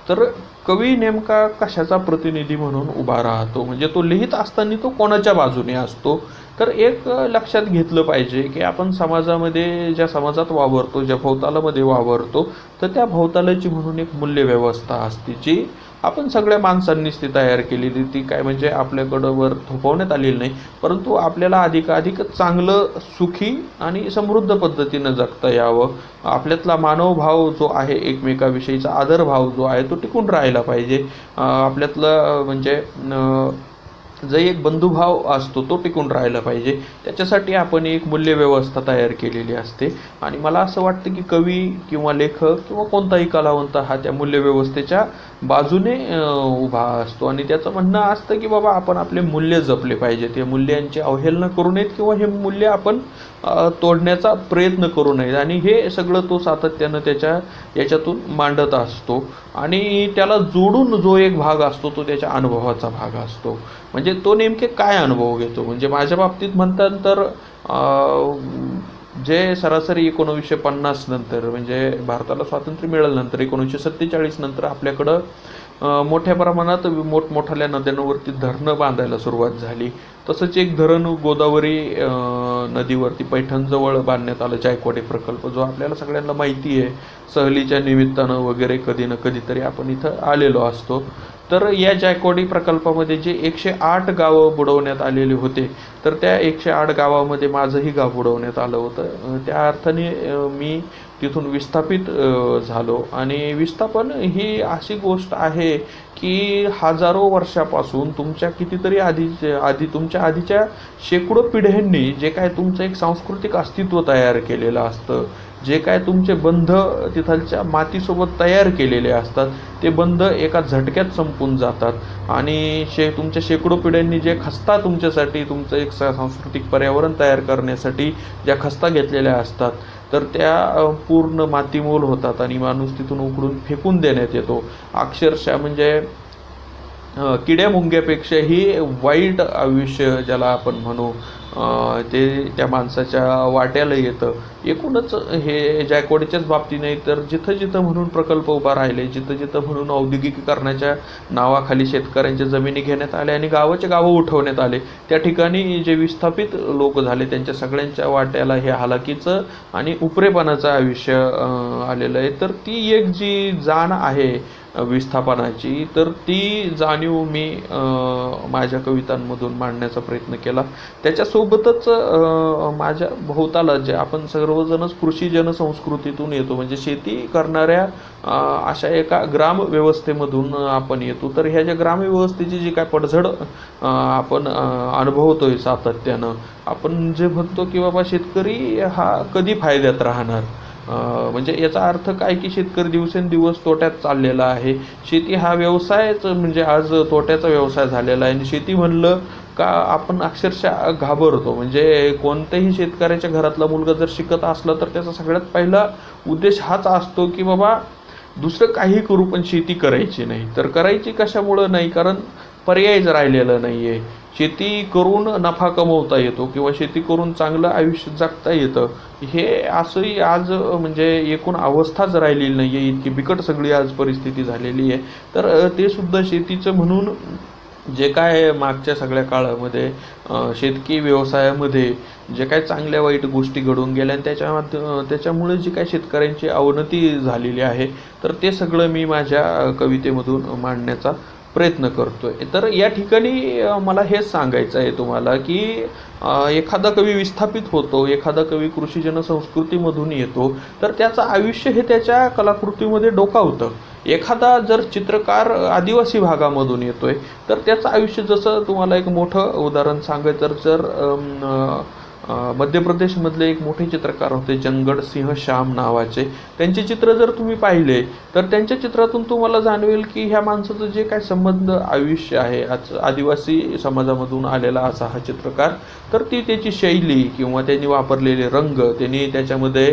तर कवी नेमका कशाचा प्रतिनिधी म्हणून उभा राहतो, म्हणजे तो लिहित असताना तो कोणाच्या बाजूने असतो. तर एक लक्षात घेतलं पाहिजे की आपण समाजामध्ये ज्या समाजात वावरतो, ज्या भोवतालामध्ये वावरतो, तर त्या भोवतालाची म्हणून एक मूल्यव्यवस्था असते जी आपण सगळ्या माणसांनीच ती तयार केलेली. ती काय म्हणजे आपल्याकडं वर थोपवण्यात आलेली नाही, परंतु आपल्याला अधिकाधिक चांगलं, सुखी आणि समृद्ध पद्धतीनं जगता यावं. आपल्यातला मानवभाव जो आहे, एकमेकाविषयीचा आदरभाव जो आहे तो टिकून राहायला पाहिजे. आपल्यातलं म्हणजे जो एक बंधुभाव असतो तो टिकून राहायला पाहिजे. त्याच्यासाठी आपण एक मूल्यव्यवस्था तयार केलेली असते. आणि मला असं वाटतं की कवी किंवा लेखक किंवा कोणताही कलावंत हा त्या मूल्यव्यवस्थेच्या बाजूने उभा असतो, आणि त्याचं म्हणणं असतं की बाबा आपण आपले मूल्य जपले पाहिजे, ते मूल्यांची अवहेलना करू नयेत किंवा हे मूल्य आपण तोडण्याचा प्रयत्न करू नये. आणि हे सगळं तो सातत्यानं याच्यातून मांडत असतो. आणि त्याला जोडून जो एक भाग असतो तो त्याच्या अनुभवाचा भाग असतो. म्हणजे तो नेमके काय अनुभव घेतो, म्हणजे माझ्या बाबतीत म्हणतात तर जे सरासरी 1950 नंतर, म्हणजे भारताला स्वातंत्र्य मिळाल्यानंतर 1947 नंतर आपल्याकडं मोठ्या प्रमाणात मोठमोठ्या नद्यांवरती धरणं बांधायला सुरुवात झाली. तसंच एक धरण गोदावरी नदीवरती पैठणजवळ बांधण्यात आलं, जायकवाडी प्रकल्प, जो आपल्याला सगळ्यांना माहिती आहे. सहलीच्या निमित्तानं वगैरे कधी ना कधीतरी आपण इथं आलेलो असतो. तर या जायकवाडी प्रकल्पामध्ये जे 108 गावं बुडवण्यात आलेले होते, तर त्या 108 गावामध्ये माझंही गाव बुडवण्यात आलं होतं. त्या अर्थाने मी तिथून विस्थापित झालो. आणि विस्थापन ही अशी गोष्ट आहे की हजारो वर्षापासून तुमच्या कितीतरी तुमच्या आधीच्या शेकडो पिढ्यांनी जे काय तुमचं एक सांस्कृतिक अस्तित्व तयार केलेलं असतं, जे काय तुमचे बंध तिथलच्या मातीसोबत तयार केलेले असतात, ते बंध एका झटक्यात संपून जातात. आणि तुमच्या शेकडो पिढ्यांनी जे खस्ता तुमच्यासाठी, तुमचं एक सांस्कृतिक पर्यावरण तयार करण्यासाठी ज्या खस्ता घेतलेल्या असतात, तर त्या पूर्ण मातीमोल होतात आणि माणूस तिथून उकडून फेकून देण्यात येतो. अक्षरशः म्हणजे किड्या मुंग्यापेक्षाही वाईट आयुष्य ज्याला आपण म्हणू ते त्या माणसाच्या वाट्याला येतं. एकूणच हे जायकवाडीच्याच बाबतीत नाही तर जिथं जिथं म्हणून प्रकल्प उभा राहिले, जिथं जिथं म्हणून औद्योगिकीकरणाच्या नावाखाली शेतकऱ्यांच्या जमिनी घेण्यात आल्या आणि गावं उठवण्यात आले, त्या ठिकाणी जे विस्थापित लोक झाले त्यांच्या सगळ्यांच्या वाट्याला हे हालाकीचं आणि उपरेपणाचं आयुष्य आलेलं आहे. तर ती एक जी जाण आहे विस्थापनाची, तर ती जाणीव मी माझ्या कवितांमधून मांडण्याचा प्रयत्न केला. त्याच्यासोबतच माझ्या भोवताला जे आपण सर्वजणच कृषी जनसंस्कृतीतून येतो, म्हणजे शेती करणाऱ्या अशा एका ग्रामव्यवस्थेमधून आपण येतो. तर ह्या ज्या ग्रामव्यवस्थेची जी काय पडझड आपण अनुभवतोय सातत्यानं, आपण जे म्हणतो की बाबा शेतकरी हा कधी फायद्यात राहणार, म्हणजे याचा अर्थ काय की शेतकरी दिवसेंदिवस तोट्यात चाललेला आहे. शेती हा व्यवसायच म्हणजे आज तोट्याचा व्यवसाय झालेला आहे आणि शेती म्हणलं का आपण अक्षरशः घाबरतो. म्हणजे कोणत्याही शेतकऱ्याच्या घरातला मुलगा जर शिकत असला तर त्याचा सगळ्यात पहिला उद्देश हाच असतो की बाबा दुसरं काही करू पण शेती करायची नाही. तर करायची कशामुळं नाही, कारण पर्यायच राहिलेला नाही आहे. शेती करून नफा कमवता येतो किंवा शेती करून चांगलं आयुष्य जगता येतं, हे असंही आज म्हणजे एकूण अवस्थाच राहिलेली नाही आहे. इतकी बिकट सगळी आज परिस्थिती झालेली आहे. तर ते सुद्धा शेतीचं म्हणून जे काय मागच्या सगळ्या काळामध्ये शेतकी व्यवसायामध्ये जे काय चांगल्या वाईट गोष्टी घडून गेल्या आणि त्याच्यामुळे जी काय शेतकऱ्यांची अवनती झालेली आहे, तर ते सगळं मी माझ्या कवितेमधून मांडण्याचा प्रयत्न करतोय. तर या ठिकाणी मला हेच सांगायचं आहे तुम्हाला की एखादा कवी विस्थापित होतो, एखादा कवी कृषीजन संस्कृतीमधून येतो, तर त्याचं आयुष्य हे त्याच्या कलाकृतीमध्ये डोकावतं. एखादा जर चित्रकार आदिवासी भागामधून येतोय तर त्याचं आयुष्य, जसं तुम्हाला एक मोठं उदाहरण सांगायचं तर मध्य प्रदेशमधले एक मोठे चित्रकार होते जंगड सिंह श्याम नावाचे. त्यांचे चित्र जर तुम्ही पाहिले तर त्यांच्या चित्रातून तुम्हाला जाणवेल की ह्या माणसाचं जे काय संबंध आयुष्य आहे, आज आदिवासी समाजामधून आलेला असा हा चित्रकार, तर ती त्याची शैली किंवा त्यांनी वापरलेले रंग, त्यांनी त्याच्यामध्ये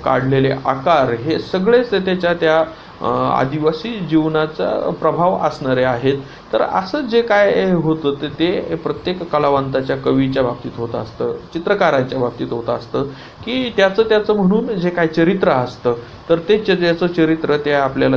काढलेले आकार, हे सगळेच त्याच्या त्या आदिवासी जीवनाचा प्रभाव असणारे आहेत. तर असं जे काय होतं ते प्रत्येक कलावंताच्या, कवीच्या बाबतीत होत असतं, चित्रकारांच्या बाबतीत होत असतं की त्याचं म्हणून जे काय चरित्र असतं, तर त्याचं चरित्र ते आपल्याला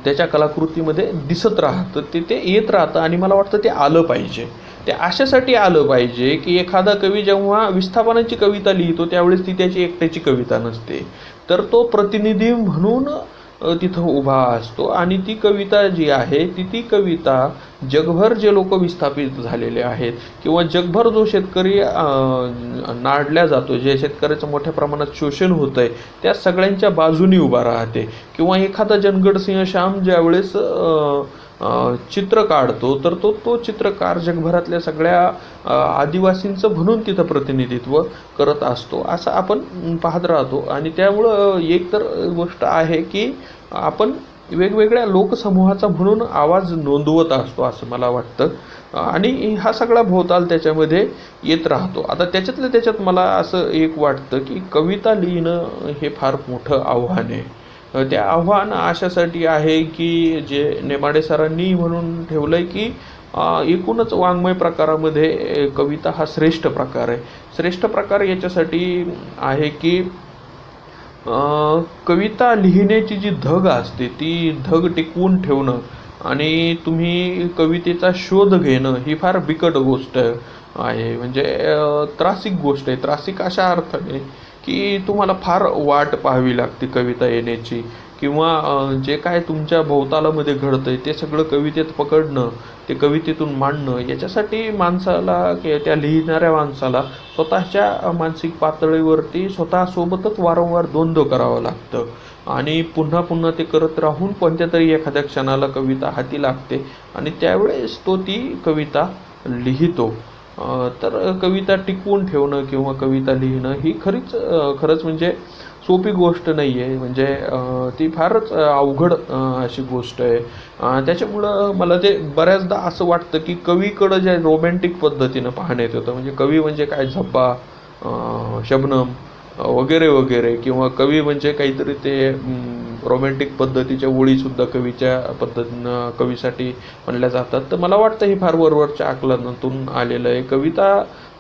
त्याच्या कलाकृतीमध्ये दिसत राहतं, ते येत राहतं. आणि मला वाटतं ते आलं पाहिजे. ते अशासाठी आलं पाहिजे की एखादा कवी जेव्हा विस्थापनाची कविता लिहितो त्यावेळेस ती त्याची एकट्याची कविता नसते, तर तो प्रतिनिधी म्हणून तिथं उभा असतो. आणि ती कविता जी आहे ती कविता जगभर जे लोक विस्थापित झालेले आहेत किंवा जगभर जो शेतकरी नाडल्या जातो, जे शेतकऱ्याचं मोठ्या प्रमाणात शोषण होतं आहे, त्या सगळ्यांच्या बाजूनी उभा राहते. किंवा एखादा जनगड सिंह श्याम ज्यावेळेस चित्र काढतो तर तो चित्रकार जगभरातल्या सगळ्या आदिवासींचं म्हणून तिथं प्रतिनिधित्व करत असतो, असं आपण पाहत राहतो. आणि त्यामुळं एक तर गोष्ट आहे की आपण वेगवेगळ्या लोकसमूहाचा म्हणून आवाज नोंदवत असतो असं मला वाटतं. आणि हा सगळा भोवताल त्याच्यामध्ये येत राहतो. आता त्याच्यातल्या त्याच्यात मला असं एक वाटतं की कविता लिहिणं हे फार मोठं आव्हान आहे. ते आव्हान अशासाठी आहे की जे नेमाडे सरांनी म्हणून ठेवलं आहे की एकूणच वाङ्मय प्रकारामध्ये कविता हा श्रेष्ठ प्रकार आहे. श्रेष्ठ प्रकार याच्यासाठी आहे की कविता लिहिण्याची जी धग असते ती धग टिकवून ठेवणं आणि तुम्ही कवितेचा शोध घेणं ही फार बिकट गोष्ट आहे. म्हणजे त्रासिक गोष्ट आहे. त्रासिक अशा अर्थाने की तुम्हाला फार वाट पाहावी लागते कविता येण्याची, किंवा जे काय तुमच्या भोवतालामध्ये घडतंय ते सगळं कवितेत पकडणं, ते कवितेतून मांडणं, याच्यासाठी माणसाला त्या लिहिणाऱ्या माणसाला स्वतःच्या मानसिक पातळीवरती स्वतःसोबतच वारंवार द्वंद्व करावं लागतं. आणि पुन्हा पुन्हा ते करत राहून कोणत्या तरी एखाद्या क्षणाला कविता हाती लागते आणि त्यावेळेस तो ती कविता लिहितो. तर कविता टिकवून ठेवणं किंवा कविता लिहिणं ही खरंच म्हणजे सोपी गोष्ट नाही आहे. म्हणजे ती फारच अवघड अशी गोष्ट आहे. त्याच्यामुळं मला ते बऱ्याचदा असं वाटतं की कवीकडं जे रोमॅन्टिक पद्धतीनं पाहण्यात येतं, म्हणजे कवी म्हणजे काय झब्बा, शबनम वगैरे वगैरे, किंवा कवी म्हणजे काहीतरी ते रोमॅन्टिक पद्धतीच्या ओळीसुद्धा कवीच्या पद्धतीनं कवीसाठी म्हणल्या जातात. तर मला वाटतं हे फार वरवरच्या आकलनातून आलेलं आहे. कविता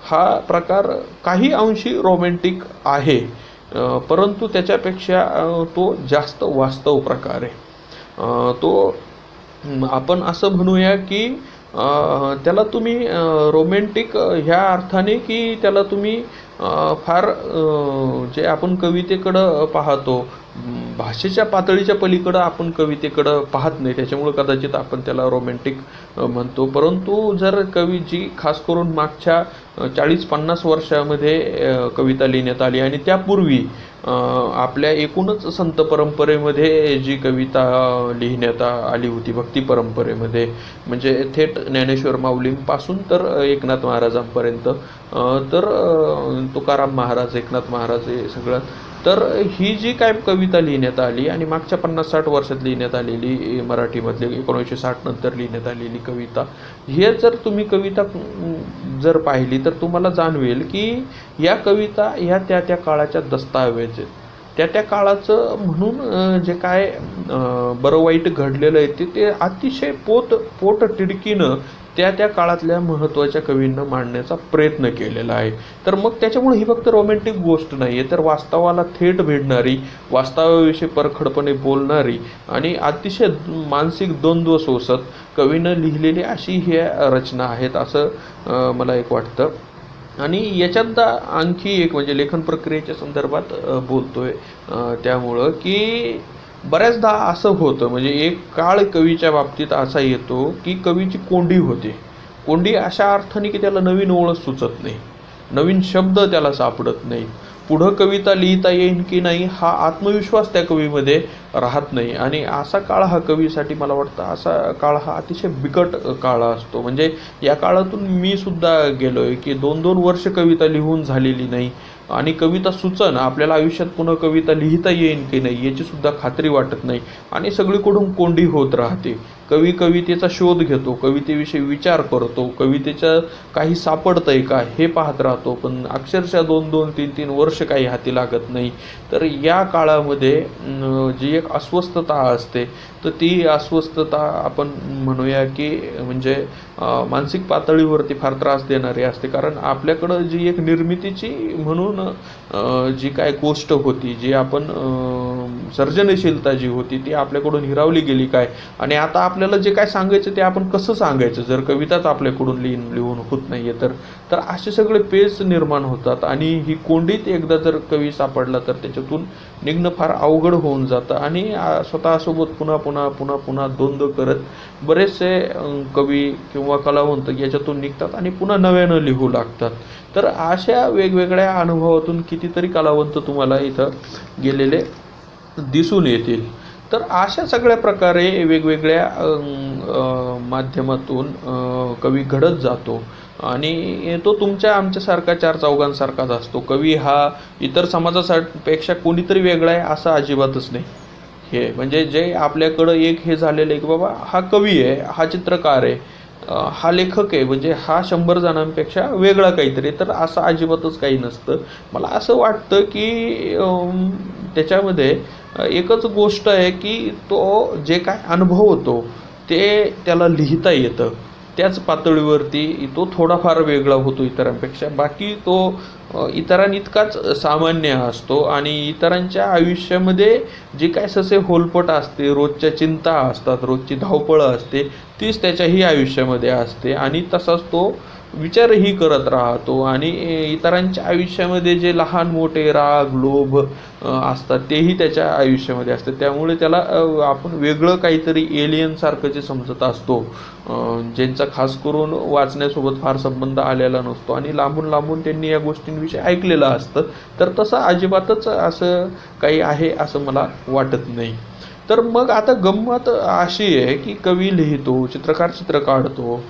हा प्रकार काही अंशी रोमॅन्टिक आहे, परंतु त्याच्यापेक्षा तो जास्त वास्तव प्रकार आहे. तो आपण असं म्हणूया की त्याला तुम्ही रोमॅन्टिक ह्या अर्थाने की त्याला तुम्ही फार जे आपण कवितेकडं पाहतो भाषेच्या पातळीच्या पलीकडं आपण कवितेकडं पाहत नाही, त्याच्यामुळं कदाचित आपण त्याला रोमॅन्टिक म्हणतो. परंतु जर कवी जी खास करून मागच्या 40-50 वर्षामध्ये कविता लिहिण्यात आली आणि त्यापूर्वी आपल्या एकूणच संत परंपरेमध्ये जी कविता लिहिण्यात आली होती भक्ती परंपरेमध्ये, म्हणजे थेट ज्ञानेश्वर माऊलींपासून तर एकनाथ महाराजांपर्यंत, तर तुकाराम महाराज, एकनाथ महाराज हे सगळं, तर ही जी काय कविता लिहिण्यात आली आणि मागच्या 50-60 वर्षात लिहिण्यात आलेली मराठीमधली 1960 नंतर लिहिण्यात आलेली कविता, हे जर तुम्ही कविता जर पाहिली तर तुम्हाला जाणवेल की या कविता ह्या त्या त्या काळाच्या दस्तावेज आहेत. त्या काळाचं म्हणून जे काय बरं वाईट घडलेलं आहे ते अतिशय पोट तिडकीनं त्या काळातल्या महत्त्वाच्या कवींना मांडण्याचा प्रयत्न केलेला आहे. तर मग त्याच्यामुळे ही फक्त रोमॅन्टिक गोष्ट नाही आहे, तर वास्तवाला थेट भिडणारी, वास्तवाविषयी परखडपणे बोलणारी आणि अतिशय मानसिक द्वंद्व सोसत कवीनं लिहिलेली अशी ही रचना आहेत असं मला एक वाटतं. आणि याच्यात आणखी एक म्हणजे लेखन प्रक्रियेच्या संदर्भात बोलतोय, त्यामुळं की बऱ्याचदा असं होतं, म्हणजे एक काळ कवीच्या बाबतीत असा येतो की कवीची कोंडी होते. कोंडी अशा अर्थाने की त्याला नवीन ओळ सुचत नाही, नवीन शब्द त्याला सापडत नाही, पुढं कविता लिहिता येईल की नाही हा आत्मविश्वास त्या कवीमध्ये राहत नाही. आणि असा काळ हा कवीसाठी मला वाटतं असा काळ हा अतिशय बिकट काळ असतो. म्हणजे या काळातून मी सुद्धा गेलो आहे की 2-2 वर्ष कविता लिहून झालेली नाही आणि कविता सुचना, आपल्याला आयुष्यात पुन्हा कविता लिहिता येईल की नाही याची सुद्धा खात्री वाटत नाही आणि सगळीकडून कोंडी होत राहते. कवी कवितेचा शोध घेतो, कवितेविषयी विचार करतो, कवितेच्या काही सापडतंय का हे पाहत राहतो, पण अक्षरशः 2-2, 3-3 वर्ष काही हाती लागत नाही. तर या काळामध्ये जी एक अस्वस्थता असते तर ती अस्वस्थता आपण म्हणूया की म्हणजे मानसिक पातळीवरती फार त्रास देणारी असते. कारण आपल्याकडं जी एक निर्मितीची म्हणून जी काय गोष्ट होती, जी आपण सर्जनशीलता जी होती ती आपल्याकडून हिरावली गेली काय, आणि आता आपल्याला जे काय सांगायचं ते आपण कसं सांगायचं जर कविताच आपल्याकडून लिहून होत नाही आहे तर असे सगळे पेच निर्माण होतात. आणि ही कोंडीत एकदा जर कवी सापडला तर त्याच्यातून निघणं फार अवघड होऊन जातं आणि स्वतःसोबत पुन्हा द्वंद्व करत बरेचसे कवी किंवा कलावंत याच्यातून निघतात आणि पुन्हा नव्यानं लिहू लागतात. तर अशा वेगवेगळ्या अनुभवातून कितीतरी कलावंत तुम्हाला इथं गेलेले दिसून येतील. तर अशा सगळ्या प्रकारे वेगवेगळ्या माध्यमातून कवी घडत जातो आणि तो तुमच्या आमच्यासारखा 4 चौघांसारखाच असतो. कवी हा इतर समाजापेक्षा कोणीतरी वेगळा आहे असं अजिबातच नाही. हे म्हणजे जे आपल्याकडं एक हे झालेलं आहे की बाबा हा कवी आहे, हा चित्रकार आहे, हा लेखक आहे, म्हणजे हा 100 जणांपेक्षा वेगळा काहीतरी, तर असं अजिबातच काही नसतं. मला असं वाटतं की त्याच्यामध्ये एकच गोष्ट आहे की तो जे काय अनुभवतो ते त्याला लिहिता येतं, त्याच पातळीवरती तो थोडाफार वेगळा होतो इतरांपेक्षा. बाकी तो इतरांइतकाच सामान्य असतो आणि इतरांच्या आयुष्यामध्ये जी काय ससे होलपट असते, रोजच्या चिंता असतात, रोजची धावपळ असते, तीच त्याच्याही आयुष्यामध्ये असते आणि तसाच तो विचारही करत राहतो. आणि इतरांच्या आयुष्यामध्ये जे लहान मोठे राग लोभ असतात तेही त्याच्या आयुष्यामध्ये असते. त्यामुळे त्याला आपण वेगळं काहीतरी एलियनसारखं जे समजत असतो, ज्यांचा खास करून वाचण्यासोबत फार संबंध आलेला नसतो आणि लांबून त्यांनी या गोष्टींविषयी ऐकलेलं असतं, तर तसं अजिबातच असं काही आहे असं मला वाटत नाही. तर मग आता गंमत अशी आहे की कवी लिहितो, चित्रकार चित्र काढतो,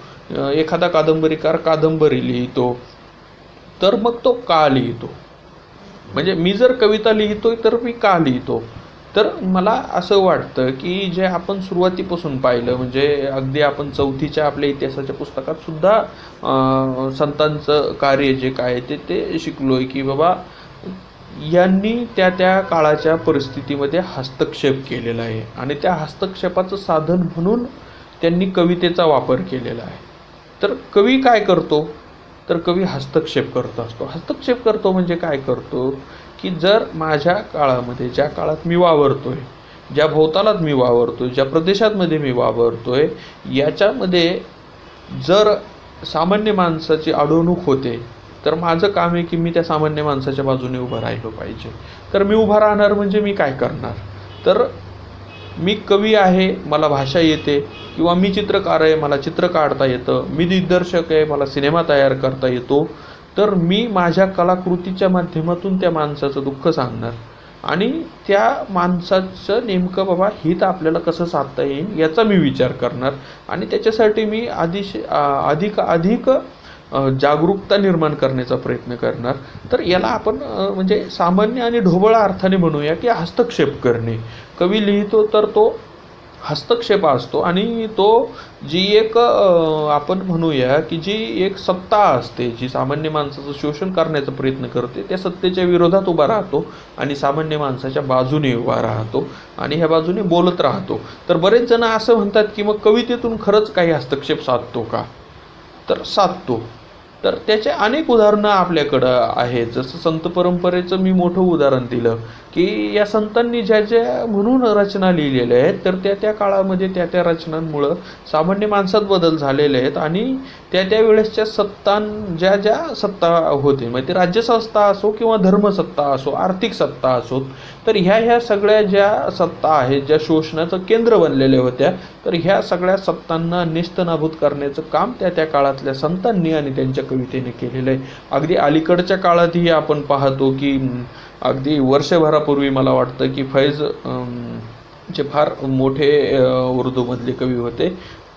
एखादा कादंबरीकार कादंबरी लिहितो, तर मग तो का लिहितो? म्हणजे मी जर कविता लिहितोय तर मी का लिहितो? तर मला असं वाटतं की जे आपण सुरुवातीपासून पाहिलं, म्हणजे अगदी आपण 4थीच्या आपल्या इतिहासाच्या पुस्तकात सुद्धा संतांचं कार्य जे काय ते शिकलोय की बाबा यांनी त्या काळाच्या परिस्थितीमध्ये हस्तक्षेप केलेला आहे आणि त्या हस्तक्षेपाचं साधन म्हणून त्यांनी कवितेचा वापर केलेला आहे. तर कवी काय करतो? तर कवी हस्तक्षेप करत असतो. हस्तक्षेप करतो म्हणजे काय करतो की जर माझ्या काळामध्ये, ज्या काळात मी वावरतोय, ज्या भोवतालात मी वावरतोय, ज्या प्रदेशातमध्ये मी वावरतोय, याच्यामध्ये जर सामान्य माणसाची अडवणूक होते तर माझं काम आहे की मी त्या सामान्य माणसाच्या बाजूने उभं राहिलो पाहिजे. तर मी उभं राहणार म्हणजे मी काय करणार? तर मी कवी आहे, मला भाषा येते, किंवा मी चित्रकार आहे, मला चित्र काढता येतं, मी दिग्दर्शक आहे, मला सिनेमा तयार करता येतो, तर मी माझ्या कलाकृतीच्या माध्यमातून त्या माणसाचं दुःख सांगणार आणि त्या माणसाचं नेमकं बाबा हित आपल्याला कसं साधता येईल याचा मी विचार करणार आणि त्याच्यासाठी मी अधिक जागरूकता निर्माण करण्याचा प्रयत्न करणार. तर याला आपण म्हणजे सामान्य आणि ढोबळ अर्थाने म्हणूया की हस्तक्षेप करणे. कवी लिहितो तर तो हस्तक्षेप असतो आणि तो जी एक आपण म्हणूया की जी एक सत्ता असते जी सामान्य माणसाचं शोषण करण्याचा प्रयत्न करते त्या सत्तेच्या विरोधात उभा राहतो आणि सामान्य माणसाच्या बाजूने उभा राहतो आणि ह्या बाजूने बोलत राहतो. तर बरेच जण असं म्हणतात की मग कवितेतून खरंच काही हस्तक्षेप साधतो का? तर साधतो. तर त्याचे अनेक उदाहरणं आपल्याकडं आहेत. जसं संत परंपरेचं मी मोठं उदाहरण दिलं की या संतांनी ज्या ज्या म्हणून रचना लिहिलेल्या आहेत तर त्या काळामध्ये त्या रचनांमुळं सामान्य माणसात बदल झालेले आहेत आणि त्या वेळेसच्या ज्या सत्ता होते मग ते राज्यसत्ता असो किंवा धर्मसत्ता असो आर्थिक सत्ता असो तर ह्या सगळ्या ज्या सत्ता आहेत ज्या शोषणाचं केंद्र बनलेल्या होत्या तर ह्या सगळ्या सत्तांना नेस्तनाबूत करण्याचं काम त्या काळातल्या संतांनी आणि त्यांच्या कवितेने केलेलं आहे. अगदी अलीकडच्या काळातही आपण पाहतो की अगदी वर्षभरापूर्वी मला वाटतं की फैज जे फार मोठे उर्दूमधले कवी होते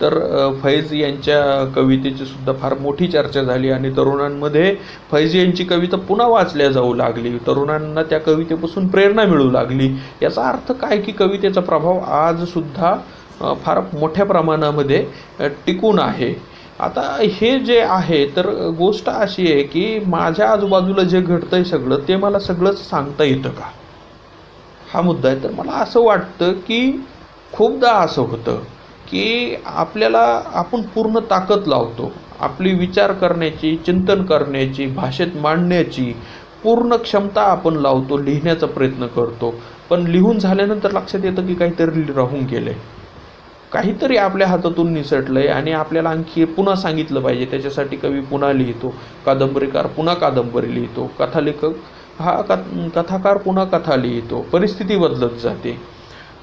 तर फैज यांच्या कवितेची सुद्धा फार मोठी चर्चा झाली आणि तरुणांमध्ये फैज यांची कविता पुन्हा वाचल्या जाऊ लागली. तरुणांना त्या कवितेपासून प्रेरणा मिळू लागली. याचा अर्थ काय की कवितेचा प्रभाव आजसुद्धा फार मोठ्या प्रमाणामध्ये टिकून आहे. आता हे जे आहे तर गोष्ट अशी आहे की माझ्या आजूबाजूला जे घडतंय सगळं ते मला सगळंच सांगता येतं का हा मुद्दा आहे. तर मला असं वाटतं की खूपदा असं होतं की आपण पूर्ण ताकद लावतो आपली विचार करण्याची चिंतन करण्याची भाषेत मांडण्याची पूर्ण क्षमता आपण लावतो लिहिण्याचा प्रयत्न करतो पण लिहून झाल्यानंतर लक्षात येतं की काहीतरी राहून गेलंय काहीतरी आपल्या हातातून निसटलंय आणि आपल्याला आणखी पुन्हा सांगितलं पाहिजे. त्याच्यासाठी कवी पुन्हा लिहितो, कादंबरीकार पुन्हा कादंबरी लिहितो, कथालेखक हा कथाकार पुन्हा कथा लिहितो. परिस्थिती बदलत जाते,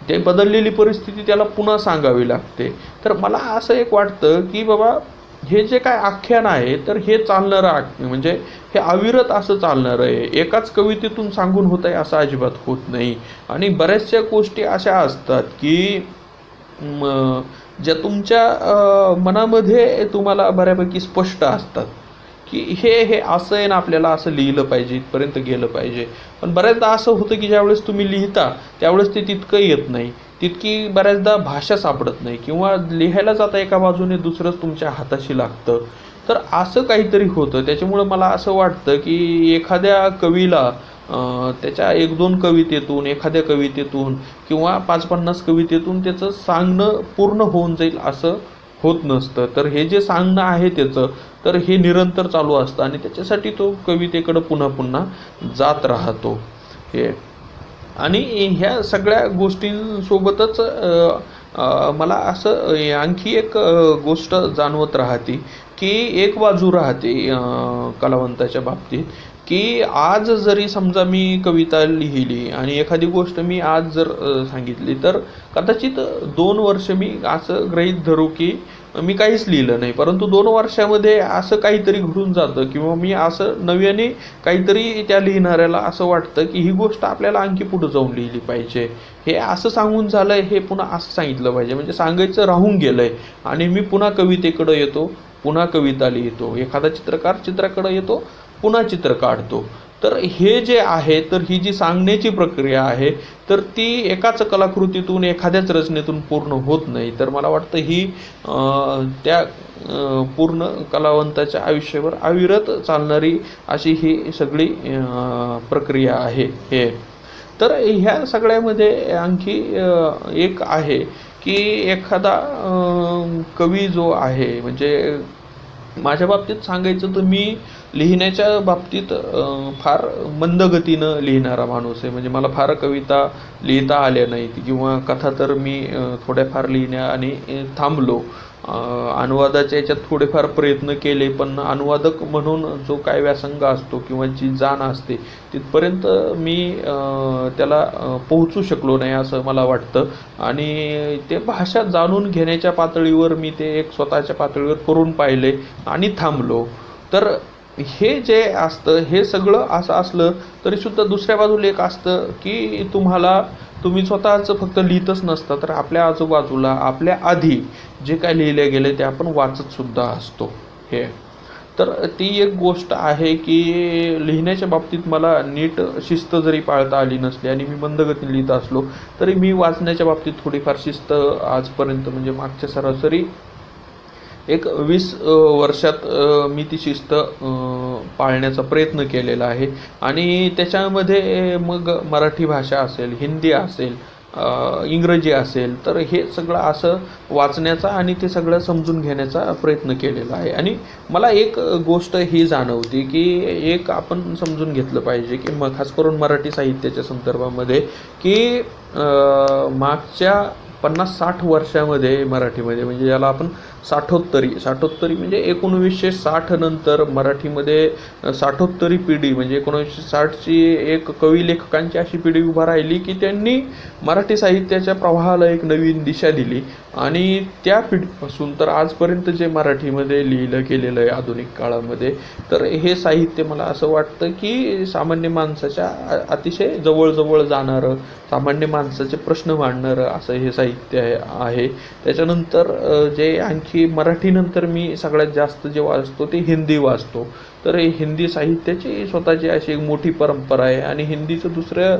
ते बदललेली परिस्थिती त्याला पुन्हा सांगावी लागते. तर मला असं एक वाटतं की बाबा हे जे काय आख्यान आहे तर हे चालणारं म्हणजे हे अविरत असं चालणार आहे. एकाच कवितेतून सांगून होत आहे असं अजिबात होत नाही. आणि बऱ्याचशा गोष्टी अशा असतात की ज्या तुमच्या मनामध्ये तुम्हाला बऱ्यापैकी स्पष्ट असतात की हे असं आहे ना आपल्याला असं लिहिलं पाहिजे इथपर्यंत गेलं पाहिजे. पण बऱ्याचदा असं होतं की ज्यावेळेस तुम्ही लिहिता त्यावेळेस ते तितकं येत नाही, तितकी बऱ्याचदा भाषा सापडत नाही किंवा लिहायला जाता एका बाजूने दुसरंच तुमच्या हाताशी लागतं. तर असं काहीतरी होतं. त्याच्यामुळं मला असं वाटतं की एखाद्या कवीला त्याच्या 1-2 कवितेतून एखाद्या कवितेतून किंवा 5-50 कवितेतून त्याचं सांगणं पूर्ण होऊन जाईल असं होत नसतं. तर हे जे सांगणं आहे त्याचं तर हे निरंतर चालू असतं आणि त्याच्यासाठी तो कवितेकडं पुन्हा पुन्हा जात राहतो. हे आणि ह्या सगळ्या गोष्टींसोबतच मला असं आणखी एक गोष्ट जाणवत राहते की एक बाजू राहते कलावंताच्या बाबतीत की आज जरी समजा मी कविता लिहिली आणि एखादी गोष्ट मी आज जर सांगितली तर कदाचित 2 वर्ष मी असं गृहीत धरू की मी काहीच लिहिलं नाही, परंतु 2 वर्षामध्ये असं काहीतरी घडून जातं किंवा मी असं नव्याने काहीतरी त्या लिहिणाऱ्याला असं वाटतं की ही गोष्ट आपल्याला आणखी पुढं जाऊन लिहिली पाहिजे. हे असं सांगून झालंय हे पुन्हा असं सांगितलं पाहिजे म्हणजे सांगायचं राहून गेलंय आणि मी पुन्हा कवितेकडं येतो, पुन्हा कविता लिहितो. एखादा चित्रकार चित्राकडं येतो, पुन्हा चित्र काढतो. तर हे जे आहे तर ही जी सांगण्याची प्रक्रिया आहे तर ती एकाच कलाकृतीतून एखाद्याच रचनेतून पूर्ण होत नाही. तर मला वाटतं ही त्या पूर्ण कलावंताच्या आयुष्यावर अविरत चालणारी अशी ही सगळी प्रक्रिया आहे. हे तर ह्या सगळ्यामध्ये आणखी एक आहे की एखादा कवी जो आहे म्हणजे माझ्या बाबतीत सांगायचं तर मी लिहिण्याच्या बाबतीत फार मंदगतीनं लिहिणारा माणूस आहे. म्हणजे मला फार कविता लिहिता आल्या नाहीत किंवा कथा तर मी थोड्याफार लिहिण्या आणि थांबलो. अनुवादाच्या याच्यात थोडेफार प्रयत्न केले, पण अनुवादक म्हणून जो काय व्यासंग असतो किंवा जी जाण असते तिथपर्यंत मी त्याला पोहोचू शकलो नाही असं मला वाटतं. आणि ते भाषा जाणून घेण्याच्या पातळीवर मी ते एक स्वतःच्या पातळीवर करून पाहिले आणि थांबलो. तर हे जे असतं हे सगळं असं असलं तरीसुद्धा दुसऱ्या बाजूला एक असतं की तुम्ही स्वतःचं फक्त लिहितच नसता, तर आपल्या आजूबाजूला आपल्या आधी जे काय लिहिलं गेलं ते आपण वाचतसुद्धा असतो. हे तर ती एक गोष्ट आहे की लिहिण्याच्या बाबतीत मला नीट शिस्त जरी पाळता आली नसली आणि मी मंदगतीने लिहित असलो तरी मी वाचण्याच्या बाबतीत थोडीफार शिस्त आजपर्यंत म्हणजे मागच्या सरासरी एक 20 वर्षात मी ती शिस्त पाळण्याचा प्रयत्न केलेला आहे. आणि त्याच्यामध्ये मग मराठी भाषा असेल, हिंदी असेल, इंग्रजी असेल, तर हे सगळं असं वाचण्याचा आणि ते सगळं समजून घेण्याचा प्रयत्न केलेला आहे. आणि मला एक गोष्ट ही जाणवते की एक आपण समजून घेतलं पाहिजे की खास करून मराठी साहित्याच्या संदर्भामध्ये की मागच्या 50-60 वर्षामध्ये मराठीमध्ये म्हणजे ज्याला आपण साठोत्तरी म्हणजे 1960 नंतर मराठीमध्ये साठोत्तरी पिढी म्हणजे 1960ची एक कवी लेखकांची अशी पिढी उभा राहिली की त्यांनी मराठी साहित्याच्या प्रवाहाला एक नवीन दिशा दिली. आणि त्या पिढीपासून तर आजपर्यंत जे मराठीमध्ये लिहिलं गेलेलं आहे आधुनिक काळामध्ये, तर हे साहित्य मला असं वाटतं की सामान्य माणसाच्या अतिशय जवळजवळ जाणारं, सामान्य माणसाचे प्रश्न मांडणारं असं हे साहित्य आहे. त्याच्यानंतर जे आणखी मराठीनंतर मी सगळ्यात जास्त जे वाचतो ते हिंदी वाचतो. तर हिंदी साहित्याची स्वतःची अशी एक मोठी परंपरा आहे. आणि हिंदीचं दुसरं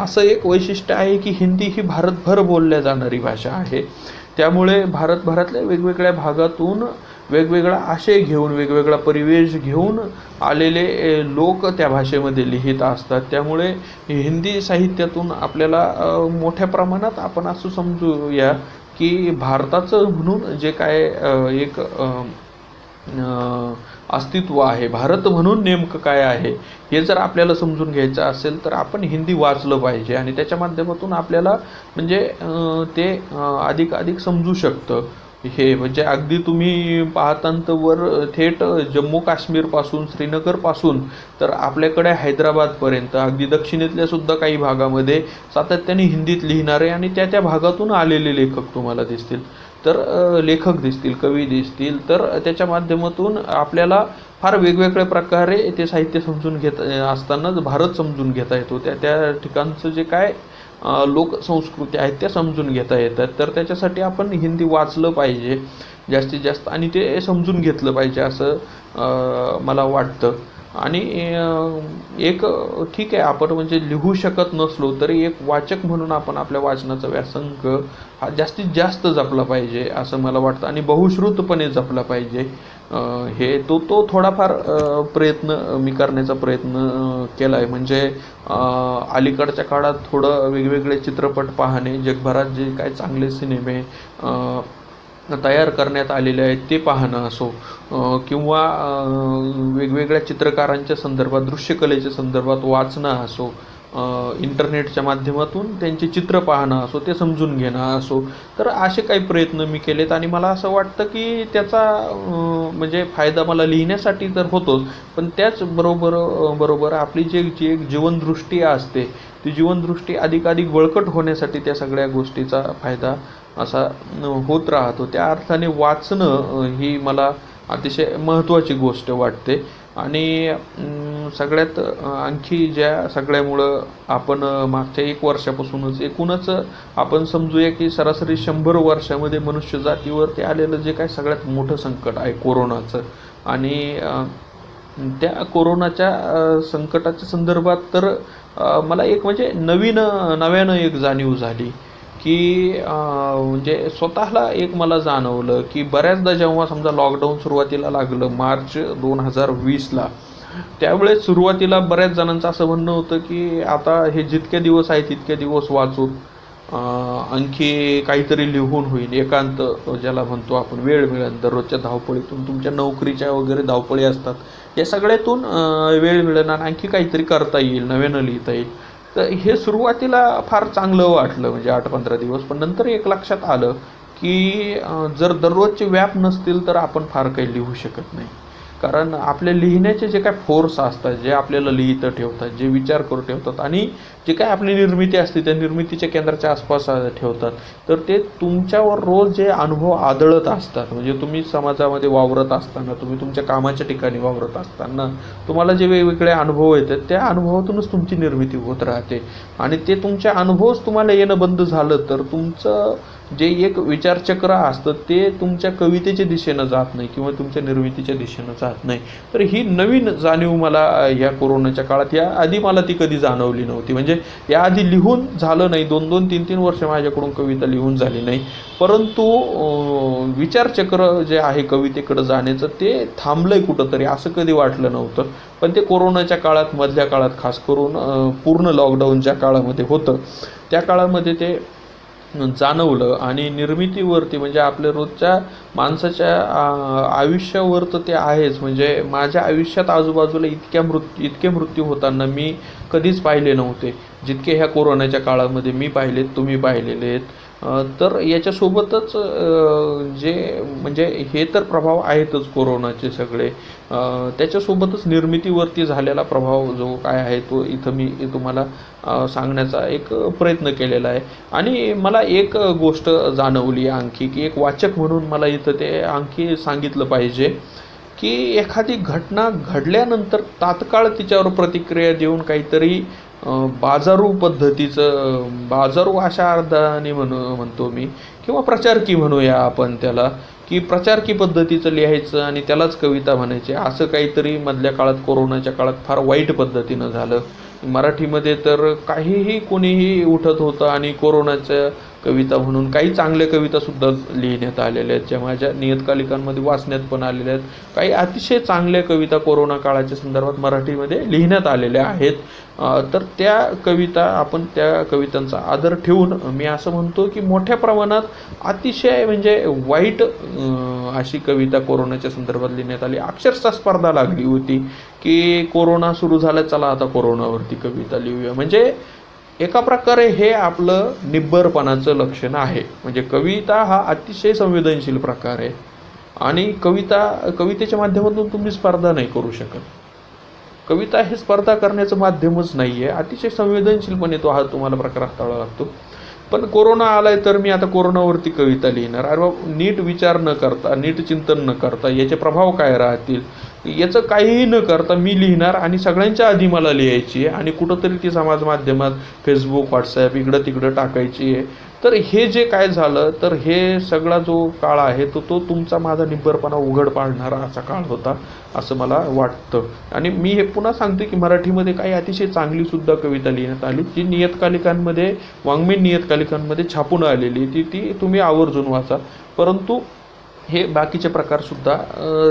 असं एक वैशिष्ट्य आहे की हिंदी ही भारतभर बोलल्या जाणारी भाषा आहे. त्यामुळे भारतभरातल्या वेगवेगळ्या भागातून वेगवेगळा आशय घेऊन, वेगवेगळा परिवेश घेऊन आलेले लोक त्या भाषेमध्ये लिहित असतात. त्यामुळे हिंदी साहित्यातून आपल्याला मोठ्या प्रमाणात आपण असं समजूया की भारताचं म्हणून जे काय एक अस्तित्व आहे, भारत म्हणून नेमकं काय आहे हे जर आपल्याला समजून घ्यायचं असेल तर आपण हिंदी वाचलं पाहिजे. आणि त्याच्या माध्यमातून आपल्याला म्हणजे ते अधिक समजू शकतं. हे म्हणजे अगदी तुम्ही पाहतांतवर थेट जम्मू काश्मीरपासून, श्रीनगरपासून तर आपल्याकडे हैदराबादपर्यंत अगदी दक्षिणेतल्या सुद्धा काही भागामध्ये सातत्याने हिंदीत लिहिणारे आणि त्या भागातून आलेले लेखक तुम्हाला दिसतील. तर लेखक दिसतील, कवी दिसतील. तर त्याच्या माध्यमातून आपल्याला फार वेगवेगळ्या प्रकारे ते साहित्य समजून घेत असतानाच भारत समजून घेता येतो. त्या ठिकाणचं जे काय लोकसंस्कृती आहेत त्या समजून घेता येतात. तर त्याच्यासाठी आपण हिंदी वाचलं पाहिजे जास्तीत जास्त आणि ते समजून घेतलं पाहिजे असं मला वाटतं. आणि एक ठीक आहे, आपण म्हणजे लिहू शकत नसलो तरी एक वाचक म्हणून आपण आपल्या वाचनाचा व्यासंग हा जास्तीत जास्त जपला पाहिजे असं मला वाटतं. आणि बहुश्रुतपणे जपला पाहिजे. हे तो थोडाफार प्रयत्न मी करण्याचा प्रयत्न केला आहे. म्हणजे अलीकडच्या काळात थोडं वेगवेगळे चित्रपट पाहणे, जगभरात जे काय चांगले सिनेमे तयार करण्यात आलेले आहेत ते पाहणं असो किंवा वेगवेगळ्या चित्रकारांच्या संदर्भात, दृश्यकलेच्या संदर्भात वाचणं असो, इंटरनेटच्या माध्यमातून त्यांचे चित्र पाहणं असो, ते समजून घेणं असो, तर असे काही प्रयत्न मी केलेत. आणि मला असं वाटतं की त्याचा म्हणजे फायदा मला लिहिण्यासाठी तर होतोच, पण त्याचबरोबर आपली जी एक जीवनदृष्टी असते ती जीवनदृष्टी अधिक बळकट होण्यासाठी त्या सगळ्या गोष्टीचा फायदा असा होत राहतो. त्या अर्थाने वाचणं ही मला अतिशय महत्त्वाची गोष्ट वाटते. आणि सगळ्यात आणखी ज्या सगळ्यामुळं आपण मागच्या 1 वर्षापासूनच एकूणच आपण समजूया की सरासरी 100 वर्षामध्ये मनुष्यजातीवरती आलेलं जे काय सगळ्यात मोठं संकट आहे कोरोनाचं. आणि त्या कोरोनाच्या संकटाच्या संदर्भात तर मला एक म्हणजे नव्यानं एक जाणीव झाली की म्हणजे स्वतःला एक मला जाणवलं की बऱ्याचदा जेव्हा समजा लॉकडाऊन सुरुवातीला लागलं मार्च 2020ला, त्यावेळेस सुरुवातीला बऱ्याच जणांचं असं म्हणणं होतं की आता हे जितके दिवस आहेत तितके दिवस वाचून आणखी काहीतरी लिहून होईल, एकांत ज्याला म्हणतो आपण, वेळ मिळेल दररोजच्या धावपळीतून, तुमच्या नोकरीच्या वगैरे धावपळी असतात, या सगळ्यातून वेळ मिळेल आणि आणखी काहीतरी करता येईल, नव्यानं लिहिता येईल. तर हे सुरुवातीला फार चांगलं वाटलं म्हणजे 8-15 दिवस. पण नंतर एक लक्षात आलं की जर दररोजचे व्याप नसतील तर आपण फार काही लिहू शकत नाही. कारण आपल्या लिहिण्याचे जे काय फोर्स असतात, जे आपल्याला लिहितं ठेवतात, जे विचार करू ठेवतात आणि जे काय आपली निर्मिती असते त्या निर्मितीच्या केंद्राच्या आसपास ठेवतात, तर ते तुमच्यावर रोज जे अनुभव आदळत असतात, म्हणजे तुम्ही समाजामध्ये वावरत असताना, तुम्ही तुमच्या कामाच्या ठिकाणी वावरत असताना तुम्हाला जे वेगवेगळे अनुभव येतात त्या अनुभवातूनच तुमची निर्मिती होत राहते. आणि ते तुमचे अनुभवच तुम्हाला येणं बंद झालं तर तुमचं जे एक विचारचक्र असतं ते तुमच्या कवितेच्या दिशेनं जात नाही किंवा तुमच्या निर्मितीच्या दिशेनं जात नाही. तर ही नवीन जाणीव मला या कोरोनाच्या काळात, या आधी मला ती कधी जाणवली नव्हती. म्हणजे याआधी लिहून झालं नाही, 2-2, 3-3 वर्ष माझ्याकडून कविता लिहून झाली नाही, परंतु विचारचक्र जे आहे कवितेकडं जाण्याचं ते थांबलंय कुठंतरी, असं कधी वाटलं नव्हतं. पण ते कोरोनाच्या काळात, मधल्या काळात खास करून पूर्ण लॉकडाऊनच्या काळामध्ये होतं, त्या काळामध्ये ते जाणवलं. आणि निर्मितीवरती म्हणजे आपल्या रोजच्या माणसाच्या आयुष्यावर तर ते आहेच. म्हणजे माझ्या आयुष्यात आजूबाजूला इतके मृत्यू होताना मी कधीच पाहिले नव्हते जितके ह्या कोरोनाच्या काळामध्ये मी पाहिलेत, तुम्ही पाहिलेले आहेत. तर याच्यासोबतच जे म्हणजे हे तर प्रभाव आहेतच कोरोनाचे सगळे, त्याच्यासोबतच निर्मितीवरती झालेला प्रभाव जो काय आहे तो इथं मी तुम्हाला सांगण्याचा एक प्रयत्न केलेला आहे. आणि मला एक गोष्ट जाणवली आणखी, की एक वाचक म्हणून मला इथं ते आणखी सांगितलं पाहिजे, की एखादी घटना घडल्यानंतर तात्काळ तिच्यावर प्रतिक्रिया देऊन काहीतरी बाजारू पद्धतीचं, बाजारू अशा अर्थाने म्हणतो मी, किंवा प्रचारकी म्हणूया आपण त्याला, की प्रचारकी पद्धतीचं लिहायचं आणि त्यालाच कविता म्हणायची, असं काहीतरी मधल्या काळात, कोरोनाच्या काळात फार वाईट पद्धतीनं झालं. मराठीमध्ये तर काहीही कोणीही उठत होतं आणि कोरोनाच्या कविता म्हणून काही चांगल्या कवितासुद्धा लिहिण्यात आलेल्या आहेत, ज्या माझ्या नियतकालिकांमध्ये वाचण्यात पण आलेल्या आहेत. काही अतिशय चांगल्या कविता कोरोना काळाच्या संदर्भात मराठीमध्ये लिहिण्यात आलेल्या आहेत. तर त्या कविता, आपण त्या कवितांचा आदर ठेवून मी असं म्हणतो की मोठ्या प्रमाणात अतिशय म्हणजे वाईट अशी कविता कोरोनाच्या संदर्भात लिहिण्यात आली. अक्षरशः स्पर्धा लागली होती की कोरोना सुरू झाला, चला आता कोरोनावरती कविता लिहूया. म्हणजे एका प्रकारे हे आपलं निब्बरपणाचं लक्षण आहे. म्हणजे कविता हा अतिशय संवेदनशील प्रकार आहे आणि कवितेच्या माध्यमातून तुम्ही स्पर्धा नाही करू शकत. कविता हे स्पर्धा करण्याचं माध्यमच नाही आहे. अतिशय संवेदनशीलपणे तो हा तुम्हाला प्रकार हाताळावा लागतो. पण कोरोना आलाय तर मी आता कोरोनावरती कविता लिहिणार, अरे बाबा, नीट विचार न करता, नीट चिंतन न करता, याचे प्रभाव काय राहतील याचं काहीही न करता मी लिहिणार आणि सगळ्यांच्या आधी मला लिहायची आहे आणि कुठंतरी ती समाज माध्यमात, फेसबुक, व्हॉट्सॲप इकडं तिकडं टाकायची आहे. तर हे जे काय झालं, तर हे सगळा जो काळ आहे तो तुमचा माझा निब्बरपणा उघड पाडणारा असा काळ होता असं मला वाटतं. आणि मी हे पुन्हा सांगतो की मराठीमध्ये काही अतिशय चांगलीसुद्धा कविता लिहिण्यात आली, जी नियतकालिकांमध्ये, वाङ्मयीन नियतकालिकांमध्ये छापून आलेली, ती तुम्ही आवर्जून वाचा. परंतु हे बाकीचे प्रकारसुद्धा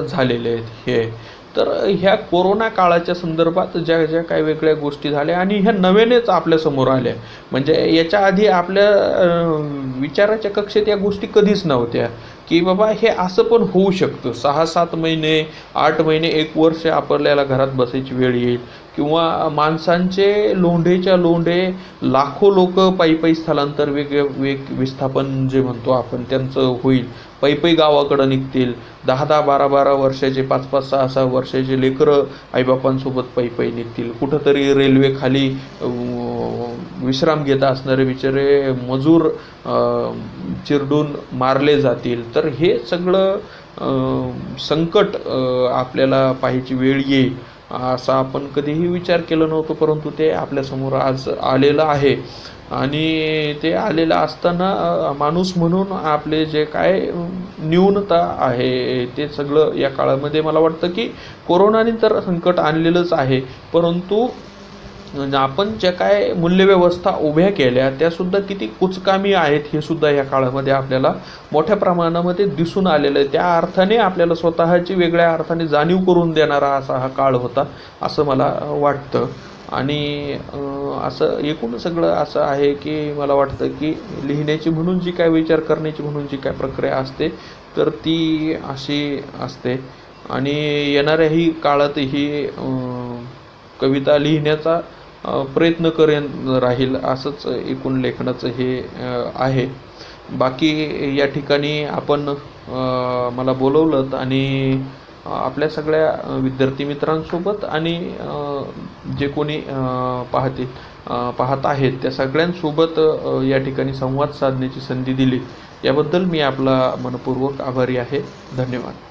झालेले आहेत. हे तर ह्या कोरोना काळाच्या संदर्भात ज्या काही वेगळ्या गोष्टी झाल्या आणि ह्या नव्यानेच आपल्यासमोर आल्या, म्हणजे याच्या आधी आपल्या विचाराच्या कक्षेत या गोष्टी कधीच नव्हत्या की बाबा हे असं पण होऊ शकतं. 6-7 महिने, 8 महिने, 1 वर्ष आपल्याला घरात बसायची वेळ येईल किंवा माणसांचे लोंढेच्या लोंढे लाखो लोक पायी स्थलांतर विस्थापन जे म्हणतो आपण त्यांचं होईल. पायी गावाकडं निघतील. 10-10, 12-12 वर्षाचे, 5-5, 6-6 वर्षाचे लेकरं आईबापांसोबत पायी निघतील. कुठंतरी रेल्वेखाली विश्राम घेत असणारे बिचारे मजूर चिरडून मारले जातील. तर हे सगळं संकट आपल्याला पाहायची वेळ येईल असा आपण कधीही विचार केला नव्हतो, परंतु ते आपल्यासमोर आज आलेलं आहे. आणि ते आलेलं असताना माणूस म्हणून आपले जे काय न्यूनता आहे ते सगळं या काळामध्ये मला वाटतं की कोरोनाने तर संकट आणलेलंच आहे, परंतु आपण ज्या काय मूल्यव्यवस्था उभ्या केल्या त्यासुद्धा किती कुचकामी आहेत हे सुद्धा या काळामध्ये आपल्याला मोठ्या प्रमाणामध्ये दिसून आलेलं आहे. त्या अर्थाने आपल्याला स्वतःची वेगळ्या अर्थाने जाणीव करून देणारा असा हा काळ होता असं मला वाटतं. आणि असं एकूण सगळं असं आहे की मला वाटतं की लिहिण्याची म्हणून जी काय, विचार करण्याची म्हणून जी काय प्रक्रिया असते तर ती अशी असते. आणि येणाऱ्याही काळातही कविता लिहिण्याचा प्रयत्न राहील असंच एकूण लेखनाचं हे आहे. बाकी या ठिकाणी आपण मला बोलवलं आणि आपल्या सगळ्या विद्यार्थी मित्रांसोबत आणि जे कोणी पाहत आहेत त्या सगळ्यांसोबत या ठिकाणी संवाद साधण्याची संधी दिली याबद्दल मी आपला मनपूर्वक आभारी आहे. धन्यवाद.